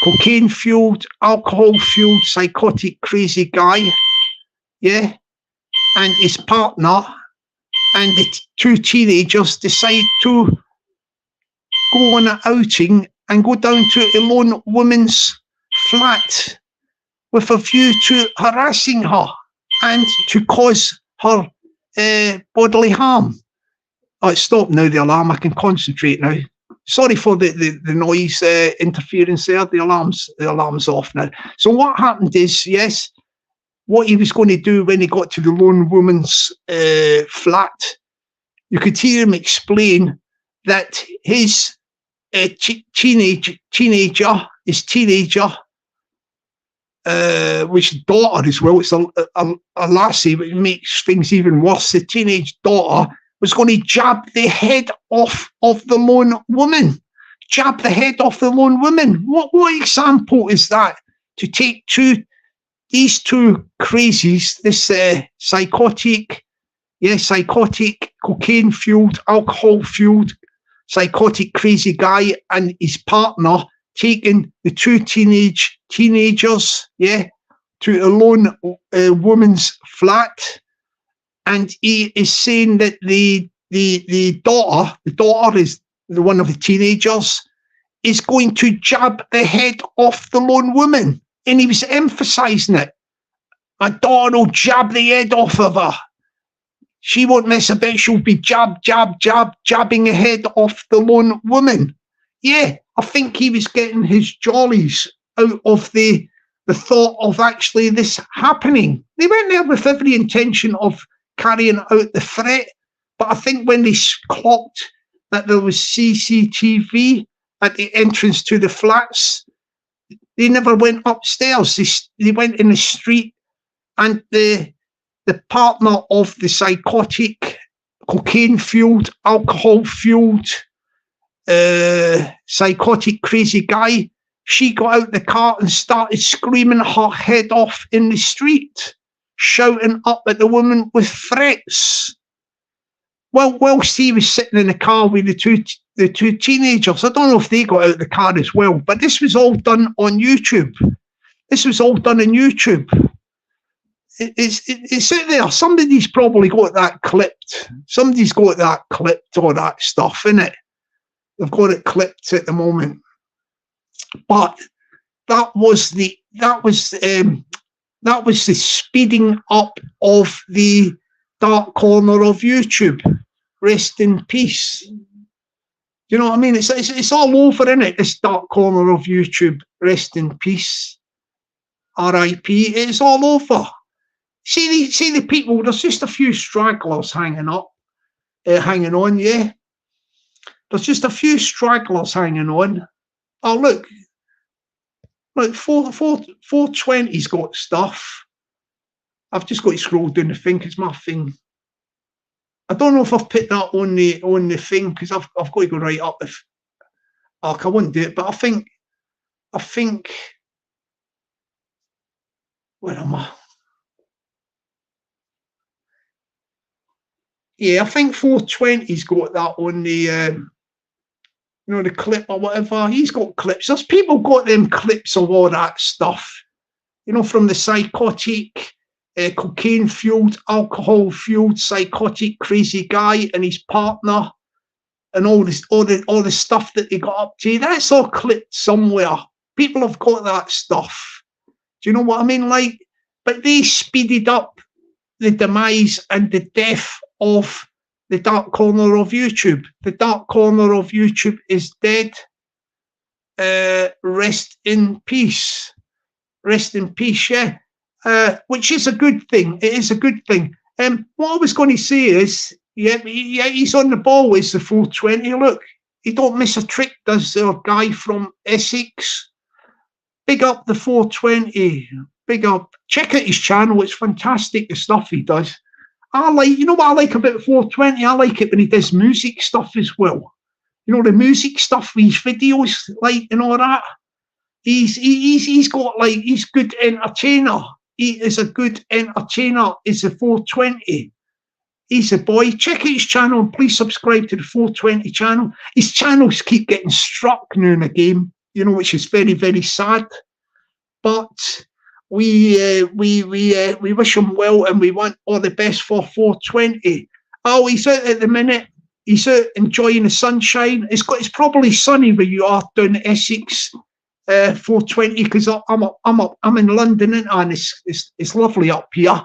cocaine-fueled, alcohol-fueled, psychotic, crazy guy, yeah, and his partner and the two teenagers decide to go on an outing and go down to a lone woman's flat with a view to harassing her and to cause her bodily harm. Oh, it's stopped now, the alarm. I can concentrate now. Sorry for the noise interference there. The alarm's off now. So what happened is, yes, what he was going to do when he got to the lone woman's flat, you could hear him explain that his teenager, which daughter as well, it's a lassie, but it makes things even worse. The teenage daughter was going to jab the head off of the lone woman. Jab the head off the lone woman. What example is that? To take these two crazies, this psychotic, cocaine-fueled, alcohol-fueled, psychotic, crazy guy and his partner, taking the two teenagers, yeah, to a lone woman's flat. And he is saying that the daughter is the one of the teenagers, is going to jab the head off the lone woman. And he was emphasising it. My daughter will jab the head off of her. She won't mess about. She'll be jabbing the head off the lone woman. Yeah, I think he was getting his jollies out of the the thought of actually this happening. They went there with every intention of carrying out the threat, but I think when they clocked that there was CCTV at the entrance to the flats, they never went upstairs. They went in the street, and the partner of the psychotic, cocaine-fueled, alcohol-fueled, psychotic, crazy guy, she got out the car and started screaming her head off in the street, shouting up at the woman with threats. Well, whilst he was sitting in the car with the two teenagers, I don't know if they got out of the car as well, but this was all done on YouTube. This was all done on YouTube. It's out there. Somebody's probably got that clipped. Somebody's got that clipped, all that stuff, innit? They've got it clipped at the moment. But that was the speeding up of the dark corner of YouTube. Rest in peace. You know what I mean? It's all over, innit? This dark corner of YouTube. Rest in peace. R.I.P. It's all over. See the people. There's just a few stragglers hanging on. Yeah. There's just a few stragglers hanging on. Oh look, 420's got stuff. I've just got to scroll down the thing because my thing. I don't know if I've put that on the thing because I've got to go right up. I won't do it, but I think. Where am I? Yeah, I think 420's got that on the. The clip or whatever. He's got clips. There's people got them clips of all that stuff. From the psychotic, cocaine-fueled, alcohol-fueled, psychotic, crazy guy and his partner, and all the stuff that they got up to. That's all clipped somewhere. People have got that stuff. Do you know what I mean? But they speeded up the demise and the death of the dark corner of YouTube. The dark corner of YouTube is dead. Rest in peace. Rest in peace, yeah. Which is a good thing. It is a good thing. What I was going to say is, yeah, he's on the ball. Is the 420. Look, he don't miss a trick, does the guy from Essex. Big up the 420. Big up. Check out his channel. It's fantastic, the stuff he does. You know what I like about 420? I like it when he does music stuff as well. The music stuff, these videos, and all that. He's got he's good entertainer. He is a good entertainer. It's a 420. He's a boy. Check out his channel and please subscribe to the 420 channel. His channels keep getting struck now and again, which is very, very sad. But we wish him well and we want all the best for 420. Oh, he's out at the minute. He's out enjoying the sunshine. It's probably sunny where you are down in Essex. 420 because I'm in London and it's lovely up here.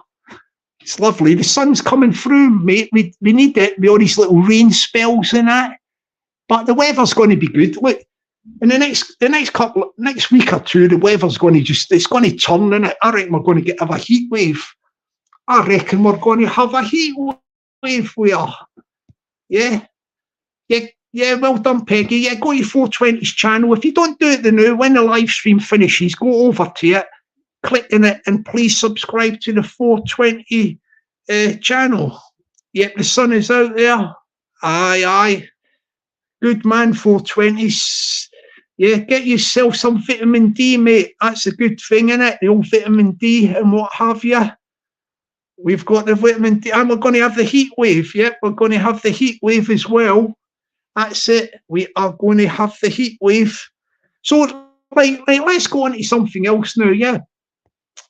It's lovely. The sun's coming through, mate. We need it with all these little rain spells and that. But the weather's going to be good. Look. In the next week or two, the weather's going to it's going to turn, innit? I reckon we're going to have a heat wave. I reckon we're going to have a heat wave. We are. Yeah. Well done, Peggy. Yeah, go to 420's channel. If you don't do it now, when the live stream finishes, go over to it, click on it, and please subscribe to the 420 channel. Yep, the sun is out there. Aye. Good man, 420s. Yeah, get yourself some vitamin D, mate. That's a good thing, innit? The old vitamin D and what have you. We've got the vitamin D, and we're going to have the heat wave. Yep, we're going to have the heat wave as well. That's it. We are going to have the heat wave. So, let's go on to something else now, yeah?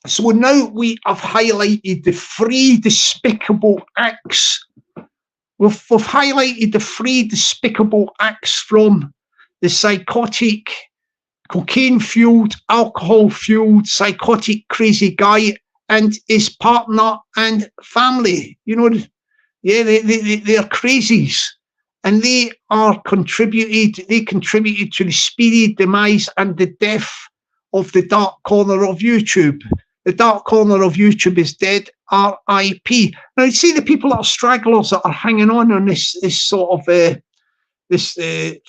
So now we have highlighted the 3 despicable acts. We've highlighted the 3 despicable acts from the psychotic, cocaine-fueled, alcohol-fueled, psychotic, crazy guy and his partner and family. They're crazies. And they contributed to the speedy demise and the death of the dark corner of YouTube. The dark corner of YouTube is dead, RIP. Now, you see the people that are stragglers that are hanging on this sort of, the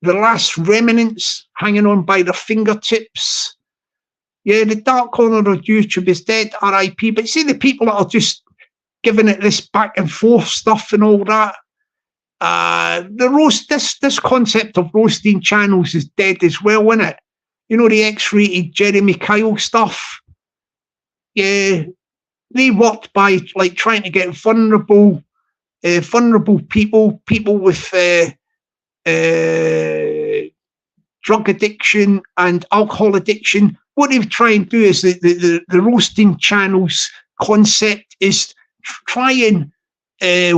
last remnants hanging on by their fingertips. Yeah, the dark corner of YouTube is dead, RIP. But see the people that are just giving it this back and forth stuff and all that. This concept of roasting channels is dead as well, isn't it? You know, the X-rated Jeremy Kyle stuff. Yeah, they worked by like trying to get vulnerable people with drug addiction and alcohol addiction. What they try and do is the roasting channels concept is try and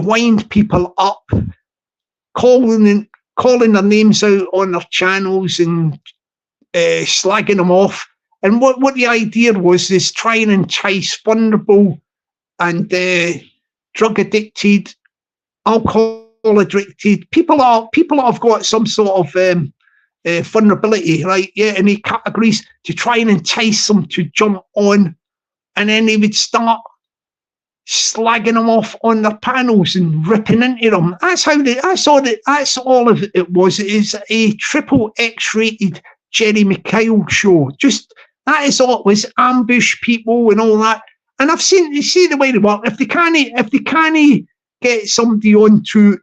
wind people up, calling their names out on their channels and slagging them off. And what the idea was is try and entice vulnerable and drug addicted, alcohol addicted people that have got some sort of vulnerability, right? Yeah, in the categories, to try and entice them to jump on, and then they would start slagging them off on their panels and ripping into them. That's all of it was. It is a triple X-rated Jerry McKyle show. Just that is all it was. Ambush people and all that. And I've seen, you see the way they work. If they can't get somebody on to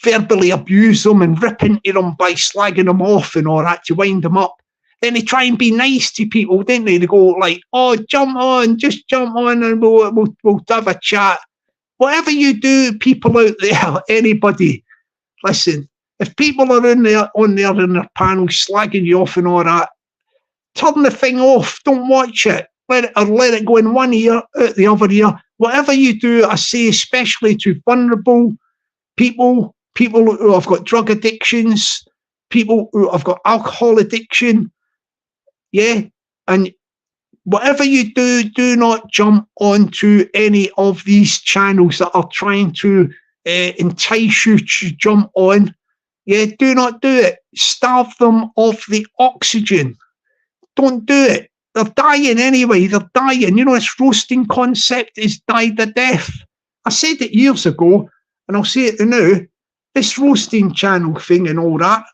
verbally abuse them and rip into them by slagging them off and all that to wind them up, then they try and be nice to people, don't they? They go like, "Oh, jump on, just jump on, and we'll have a chat." Whatever you do, people out there, anybody, listen. If people are on there in their panel slagging you off and all that, turn the thing off. Don't watch it. Let it go in one ear, out the other ear. Whatever you do, I say, especially to vulnerable people who have got drug addictions, people who have got alcohol addiction. Yeah, and whatever you do, do not jump onto any of these channels that are trying to entice you to jump on. Yeah, do not do it. Starve them of the oxygen. Don't do it. They're dying anyway. They're dying. You know, this roasting concept is died a death. I said it years ago, and I'll say it now. This roasting channel thing and all that,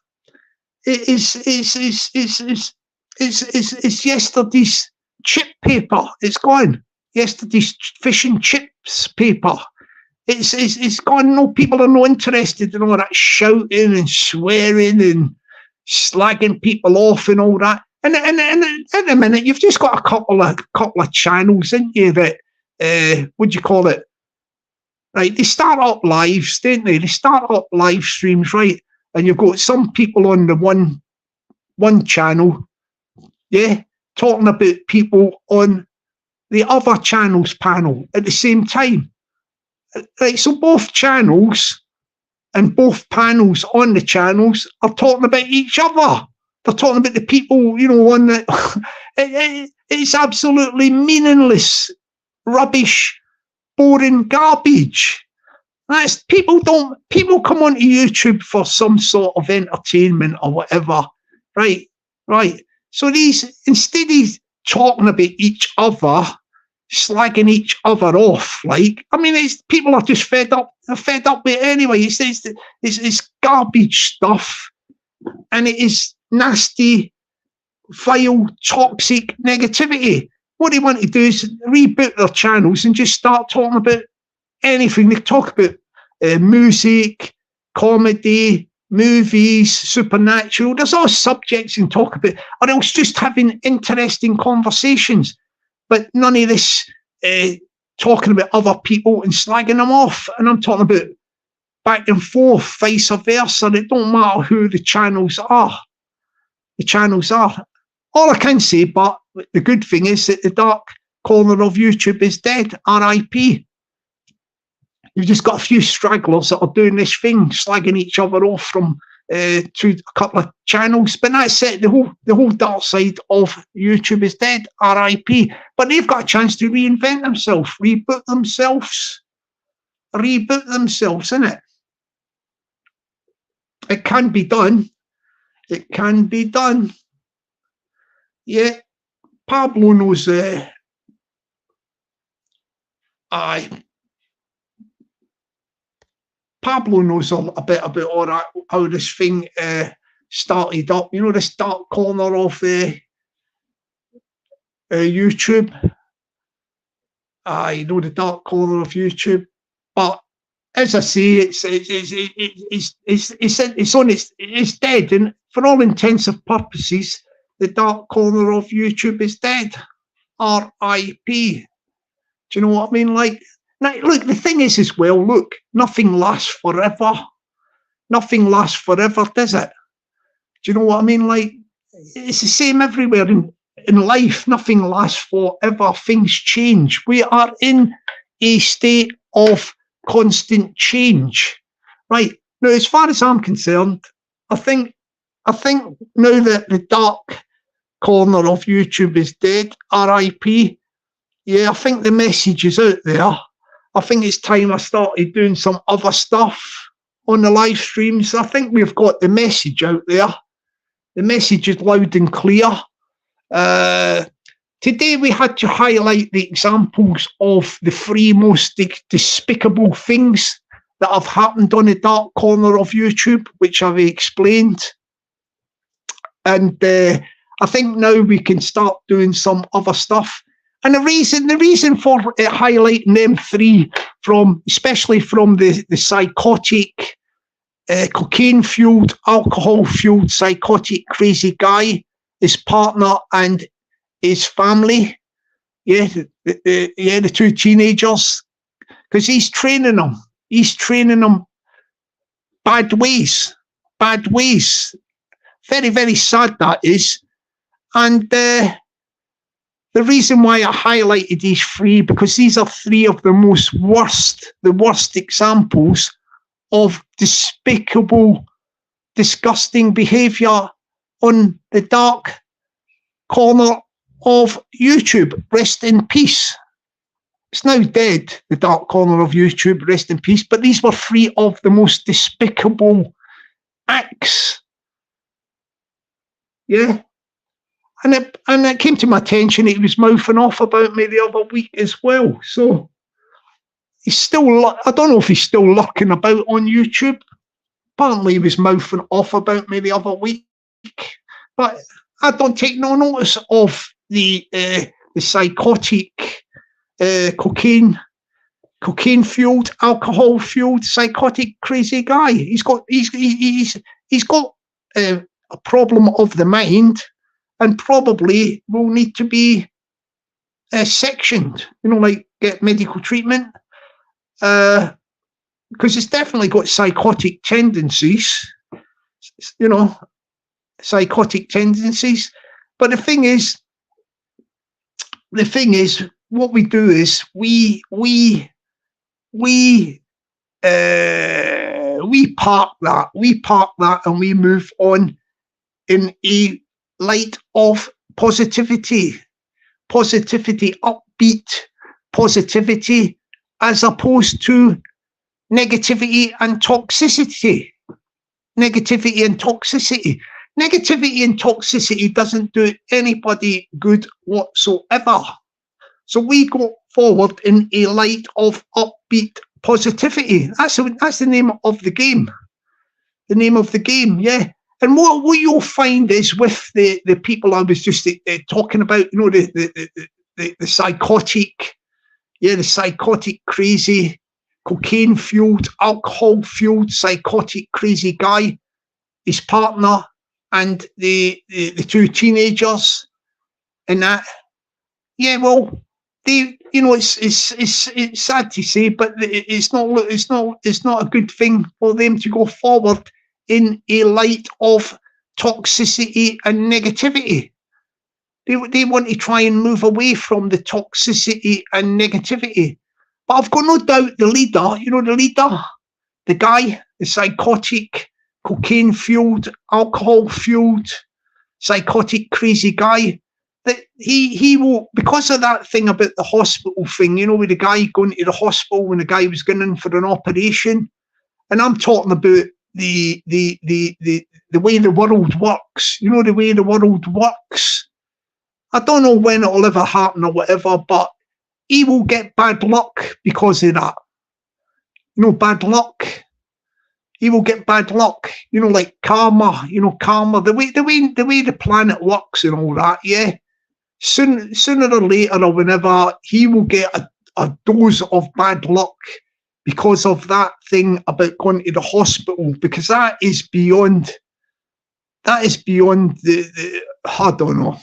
it's yesterday's chip paper. It's gone. Yesterday's fish and chips paper. It's gone. No, people are not interested in all that shouting and swearing and slagging people off and all that. And at the minute, you've just got a couple of channels, ain't you? That what do you call it? Right, they start up lives, don't they? They start up live streams, right? And you've got some people on the one channel, yeah, talking about people on the other channel's panel at the same time. Right, so both channels and both panels on the channels are talking about each other. They're talking about the people, you know, on the it's absolutely meaningless, rubbish, boring garbage. That's people come onto YouTube for some sort of entertainment or whatever. Right. So these, instead of talking about each other, slagging each other off, like, I mean, people are just fed up. They're fed up with it anyway. It's garbage stuff, and it is nasty, vile, toxic negativity. What they want to do is reboot their channels and just start talking about anything. They talk about music, comedy, movies, supernatural. There's all subjects and talk about, or else just having interesting conversations. But none of this talking about other people and slagging them off. And I'm talking about back and forth, vice versa. It don't matter who the channels are. The channels are. All I can say, but the good thing is that the dark corner of YouTube is dead. RIP. You've just got a few stragglers that are doing this thing, slagging each other off from to a couple of channels. But that's it. The whole dark side of YouTube is dead. RIP. But they've got a chance to reinvent themselves, reboot themselves, innit? It can be done. It can be done. Yeah, Pablo knows. Pablo knows a bit about all that, how this thing started up. You know, this dark corner of YouTube. You know, the dark corner of YouTube. But as I say, it's dead, and for all intents and purposes, the dark corner of YouTube is dead. R.I.P. Do you know what I mean? Like, now, look, the thing is as well, look, nothing lasts forever. Nothing lasts forever, does it? Do you know what I mean? Like, it's the same everywhere in life. Nothing lasts forever. Things change. We are in a state of constant change. Right. Now, as far as I'm concerned, I think now that the dark corner of YouTube is dead, R.I.P. Yeah, I think the message is out there. I think it's time I started doing some other stuff on the live streams. I think we've got the message out there. The message is loud and clear. Today we had to highlight the examples of the three most despicable things that have happened on the dark corner of YouTube, which I've explained. And I think now we can start doing some other stuff. And the reason for highlighting them three, especially from the psychotic, cocaine-fueled, alcohol-fueled, psychotic, crazy guy, his partner and his family, the two teenagers, because he's training them. He's training them bad ways. Very, very sad that is. And the reason why I highlighted these three, because these are three of the worst examples of despicable, disgusting behaviour on the dark corner of YouTube. Rest in peace. It's now dead, the dark corner of YouTube, rest in peace. But these were three of the most despicable acts. Yeah. And it came to my attention, he was mouthing off about me the other week as well. So he's still, I don't know if he's still lurking about on YouTube. Apparently he was mouthing off about me the other week. But I don't take no notice of the psychotic, cocaine-fueled, alcohol-fueled, psychotic, crazy guy. He's got a problem of the mind, and probably will need to be sectioned, you know, like get medical treatment, because it's definitely got psychotic tendencies, you know, psychotic tendencies. But the thing is, what we do is we park that and we move on in a light of positivity, upbeat positivity, as opposed to negativity and toxicity. Negativity and toxicity doesn't do anybody good whatsoever. So we go forward in a light of upbeat positivity. That's the name of the game. The name of the game, yeah. And what you'll find is with the people I was just talking about, you know, the psychotic, the psychotic, crazy, cocaine-fueled, alcohol-fueled, psychotic, crazy guy, his partner, and the two teenagers, and that, well, they, you know, it's sad to say, but it's not a good thing for them to go forward in a light of toxicity and negativity. They want to try and move away from the toxicity and negativity. But I've got no doubt the leader, you know, the guy, the psychotic, cocaine-fueled, alcohol-fueled, psychotic, crazy guy, that he will, because of that thing about the hospital thing, you know, with the guy going to the hospital when the guy was going in for an operation. And I'm talking about the way the world works, you know, the way the world works. I don't know when it'll ever happen or whatever, but he will get bad luck because of that. You know, bad luck. He will get bad luck. You know, like karma. You know, karma. The way the planet works and all that. Yeah. Sooner or later or whenever, he will get a dose of bad luck because of that thing about going to the hospital, because that is beyond the I don't know.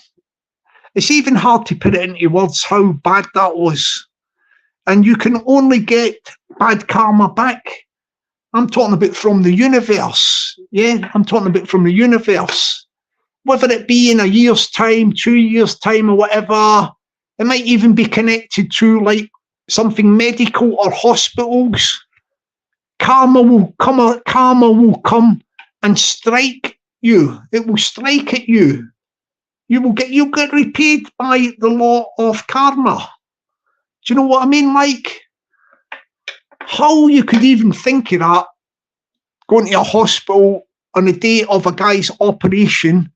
It's even hard to put it into words how bad that was. And you can only get bad karma back. I'm talking about from the universe. Yeah, I'm talking about from the universe. Whether it be in a year's time, 2 years' time or whatever, it might even be connected to like something medical or hospitals. Karma will come and strike you. It will strike at you. You'll get repaid by the law of karma. Do you know what I mean? Like, how you could even think of that, going to a hospital on the day of a guy's operation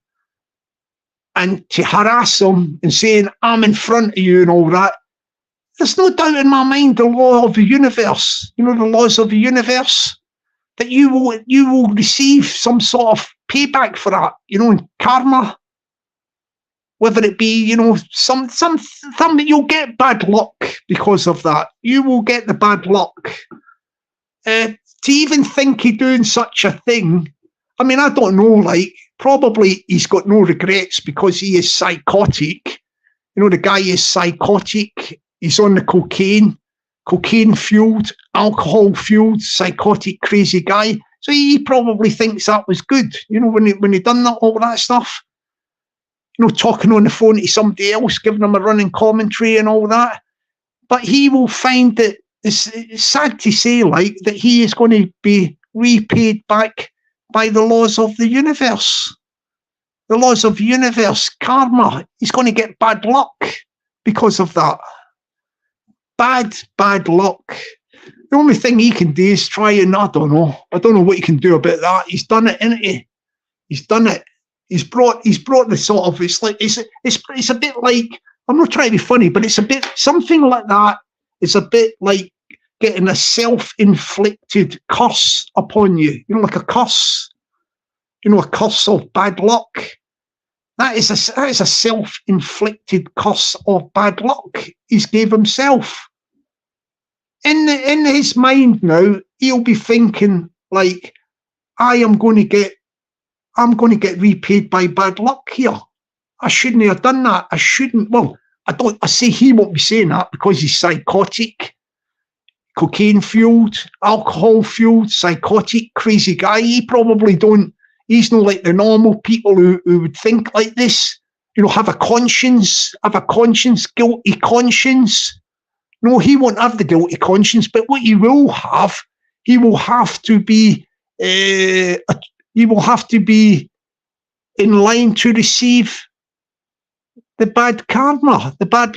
and to harass him and saying, I'm in front of you and all that. There's no doubt in my mind the law of the universe, you know, the laws of the universe, that you will receive some sort of payback for that, you know, in karma. Whether it be, you know, some you'll get bad luck because of that. You will get the bad luck. To even think of doing such a thing, I mean, I don't know, like, probably he's got no regrets because he is psychotic. You know, the guy is psychotic. He's on the cocaine-fueled, alcohol-fueled, psychotic, crazy guy. So he probably thinks that was good, you know, when he done that, all that stuff. You know, talking on the phone to somebody else, giving them a running commentary and all that. But he will find that it's sad to say, like, that he is going to be repaid back by the laws of the universe. The laws of the universe, karma. He's going to get bad luck because of that. Bad luck. The only thing he can do is try and, I don't know what he can do about that. He's done it, isn't he? He's done it. He's brought the sort of, it's a bit like, I'm not trying to be funny, but it's a bit, something like that. It's a bit like getting a self-inflicted curse upon you. You know, like a curse. You know, a curse of bad luck. That is a self-inflicted curse of bad luck he's gave himself. In his mind now, he'll be thinking like, I'm going to get repaid by bad luck here. I shouldn't have done that. I shouldn't. Well, I say he won't be saying that because he's psychotic, cocaine-fueled, alcohol-fueled, psychotic, crazy guy. He probably don't. He's not like the normal people who would think like this. You know, have a conscience, guilty conscience. No, he won't have the guilty conscience. But what he will have to be. He will have to be in line to receive the bad karma, the bad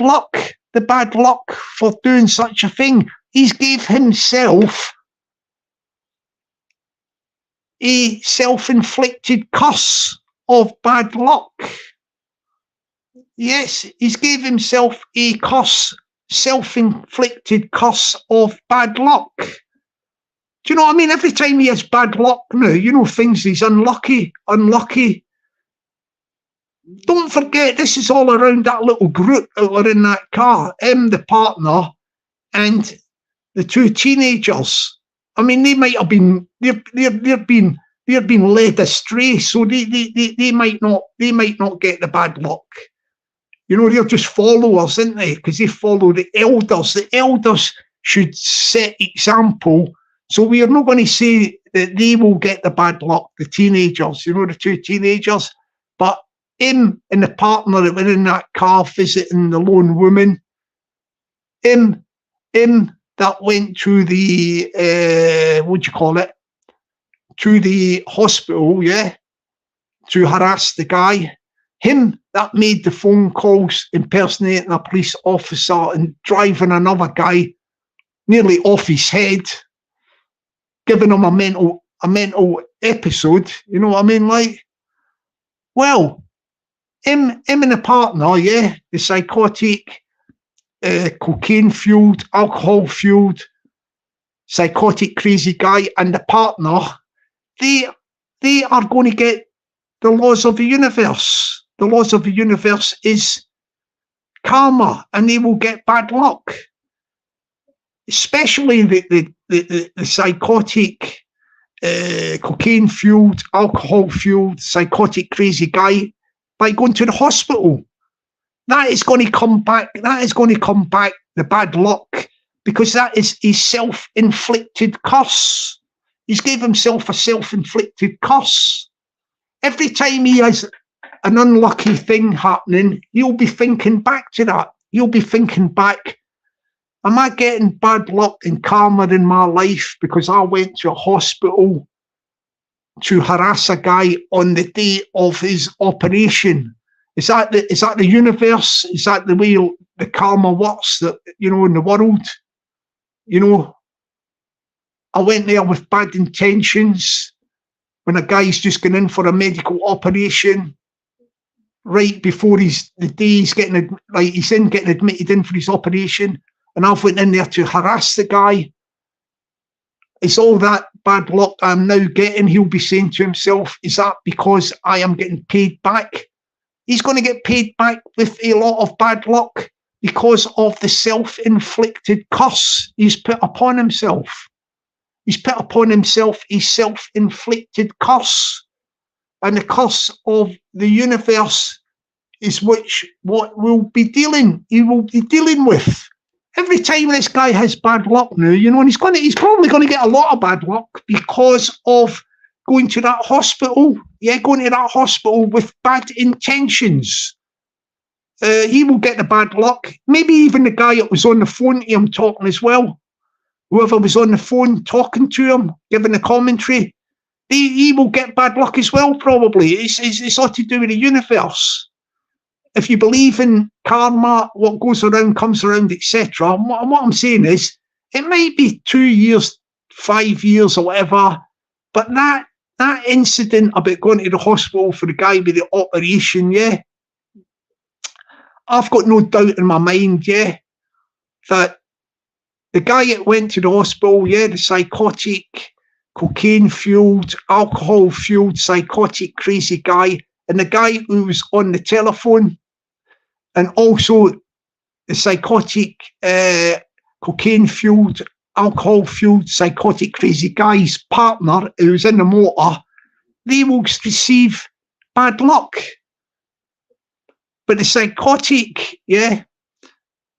luck for doing such a thing. He's gave himself a self-inflicted curse of bad luck. Yes, he's gave himself a curse, self-inflicted curse of bad luck. Do you know what I mean? Every time he has bad luck now, you know, things he's unlucky. Don't forget, this is all around that little group that were in that car. The partner, and the two teenagers. I mean, they might have been they've been led astray, so they might not get the bad luck. You know, they're just followers, aren't they? Because they follow the elders. The elders should set example. So we are not going to say that they will get the bad luck, the teenagers, you know, the two teenagers, but him and the partner that were in that car visiting the lone woman, him that went to the, to the hospital, yeah, to harass the guy, him that made the phone calls impersonating a police officer and driving another guy nearly off his head, giving him a mental episode, you know what I mean? Like, well, him and a partner, yeah, the psychotic, cocaine-fueled, alcohol-fueled, psychotic, crazy guy and the partner, they are going to get the laws of the universe. The laws of the universe is karma, and they will get bad luck. Especially the psychotic, cocaine-fueled, alcohol-fueled, psychotic, crazy guy, by going to the hospital. That is going to come back. That is going to come back, the bad luck, because that is a self-inflicted curse. He's gave himself a self-inflicted curse. Every time he has an unlucky thing happening, you'll be thinking back to that. You'll be thinking back, am I getting bad luck and karma in my life because I went to a hospital to harass a guy on the day of his operation? Is that the universe? Is that the way the karma works, that, you know, in the world? You know, I went there with bad intentions when a guy's just gone in for a medical operation right before the day he's getting, like, he's in getting admitted in for his operation, and I've went in there to harass the guy. It's all that bad luck I'm now getting, he'll be saying to himself, is that because I am getting paid back? He's going to get paid back with a lot of bad luck because of the self-inflicted curse he's put upon himself. He's put upon himself a self-inflicted curse. And the curse of the universe is what we'll be dealing, he will be dealing with. Every time this guy has bad luck now, you know, and he's probably going to get a lot of bad luck because of going to that hospital. Yeah, going to that hospital with bad intentions. He will get the bad luck. Maybe even the guy that was on the phone to him talking as well. Whoever was on the phone talking to him, giving the commentary, he will get bad luck as well, probably. It's all to do with the universe. If you believe in karma, what goes around comes around, etc. What I'm saying is, it might be 2 years, 5 years or whatever, but that incident about going to the hospital for the guy with the operation, yeah, I've got no doubt in my mind, yeah, that the guy that went to the hospital, yeah, the psychotic, cocaine-fueled, alcohol-fueled, psychotic, crazy guy, and the guy who was on the telephone, and also the psychotic, cocaine-fueled, alcohol-fueled, psychotic, crazy guy's partner who was in the motor, they will receive bad luck. But the psychotic, yeah,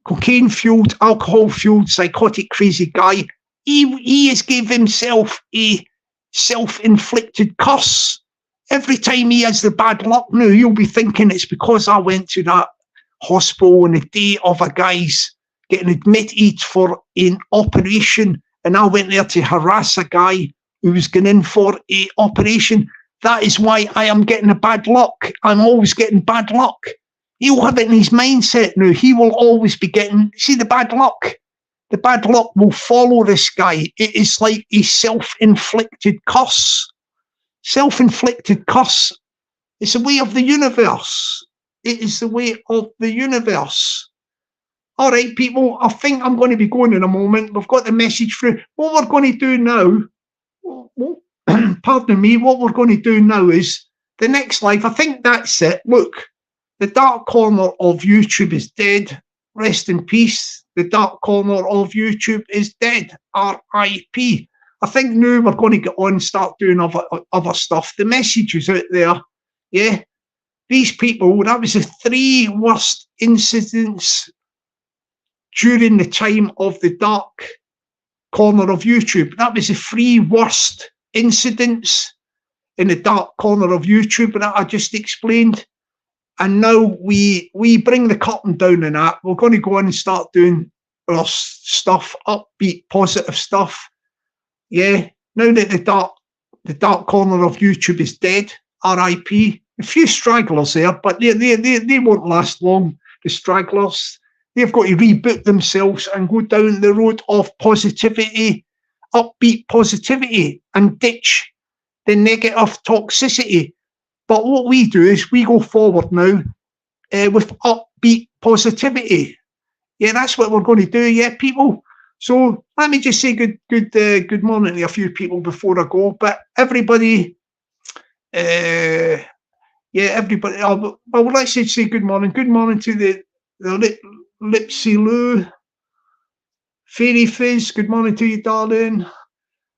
cocaine-fueled, alcohol-fueled, psychotic, crazy guy, he has gave himself a self-inflicted curse. Every time he has the bad luck now, you'll be thinking it's because I went to that hospital on the day of a guy's getting admitted for an operation, and I went there to harass a guy who was going in for an operation. That is why I am getting a bad luck. I'm always getting bad luck. He'll have it in his mindset now. He will always be getting, see, the bad luck. The bad luck will follow this guy. It is like a self-inflicted curse. Self-inflicted curse. It's a way of the universe. It is the way of the universe. All right, people, I think I'm going to be going in a moment. We've got the message through. What we're going to do now, pardon me, what we're going to do now is the next live. I think that's it. Look, the dark corner of YouTube is dead. Rest in peace. The dark corner of YouTube is dead. R.I.P. I think now we're going to get on and start doing other stuff. The message is out there. Yeah. These people, that was the 3 worst incidents during the time of the dark corner of YouTube. That was the 3 worst incidents in the dark corner of YouTube that I just explained. And now we bring the curtain down on that. We're going to go on and start doing our stuff, upbeat, positive stuff. Yeah. Now that the dark corner of YouTube is dead, R.I.P. A few stragglers there, but they won't last long. The stragglers, they've got to reboot themselves and go down the road of positivity, upbeat positivity, and ditch the negative toxicity. But what we do is we go forward now with upbeat positivity. Yeah, that's what we're going to do. Yeah, people. So let me just say good morning to a few people before I go. But everybody, yeah, everybody. Well, let's just say good morning. Good morning to the Lipsy Lou, Fairy Fizz. Good morning to you, darling.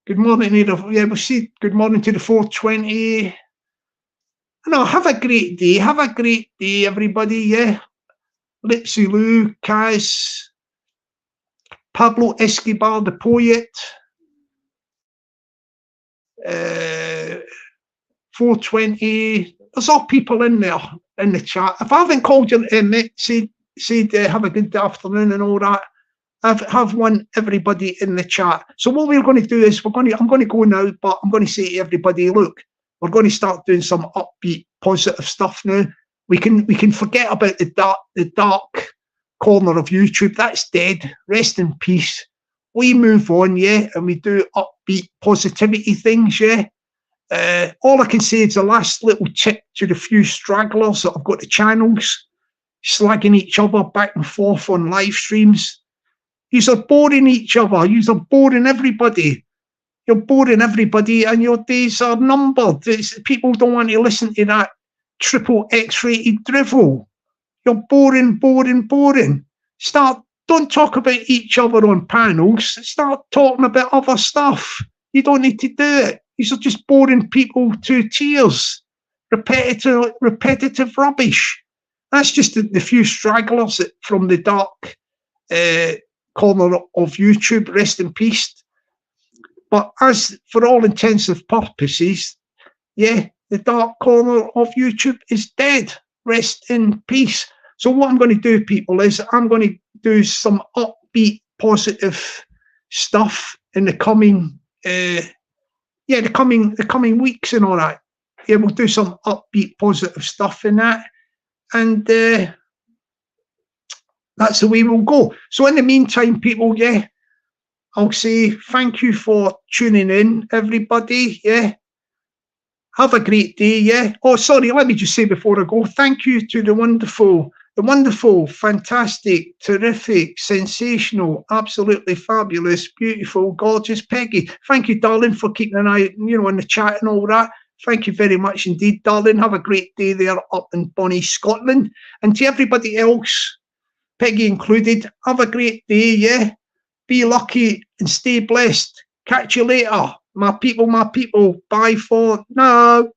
Good morning to the, yeah, we'll see. Good morning to the 420. No, have a great day. Have a great day, everybody. Yeah, Lipsy Lou, Kaz, Pablo Escobar, the poet. 420. There's all people in there in the chat. If I haven't called you, said have a good afternoon and all that, have one everybody in the chat. So what we're going to do is I'm going to go now, but I'm going to say to everybody, look, we're going to start doing some upbeat, positive stuff now. We can forget about the dark corner of YouTube. That's dead. Rest in peace. We move on, yeah, and we do upbeat positivity things, yeah. All I can say is the last little tip to the few stragglers that have got the channels slagging each other back and forth on live streams. You're boring each other. You're boring everybody. You're boring everybody, and your days are numbered. People don't want to listen to that triple X-rated drivel. You're boring, boring, boring. Don't talk about each other on panels. Start talking about other stuff. You don't need to do it. You're just boring people to tears. Repetitive rubbish. That's just the few stragglers from the dark corner of YouTube. Rest in peace. But as for all intents and purposes, yeah, the dark corner of YouTube is dead. Rest in peace. So what I'm going to do, people, is I'm going to do some upbeat, positive stuff in the coming, the coming weeks and all that. Yeah, we'll do some upbeat, positive stuff in that, and that's the way we'll go. So in the meantime, people, yeah, I'll say thank you for tuning in, everybody. Yeah. Have a great day, yeah. Oh, sorry, let me just say before I go, thank you to the wonderful, fantastic, terrific, sensational, absolutely fabulous, beautiful, gorgeous Peggy. Thank you, darling, for keeping an eye, on the chat and all that. Thank you very much indeed, darling. Have a great day there up in Bonnie, Scotland. And to everybody else, Peggy included, have a great day, yeah. Be lucky and stay blessed. Catch you later. My people, bye for now.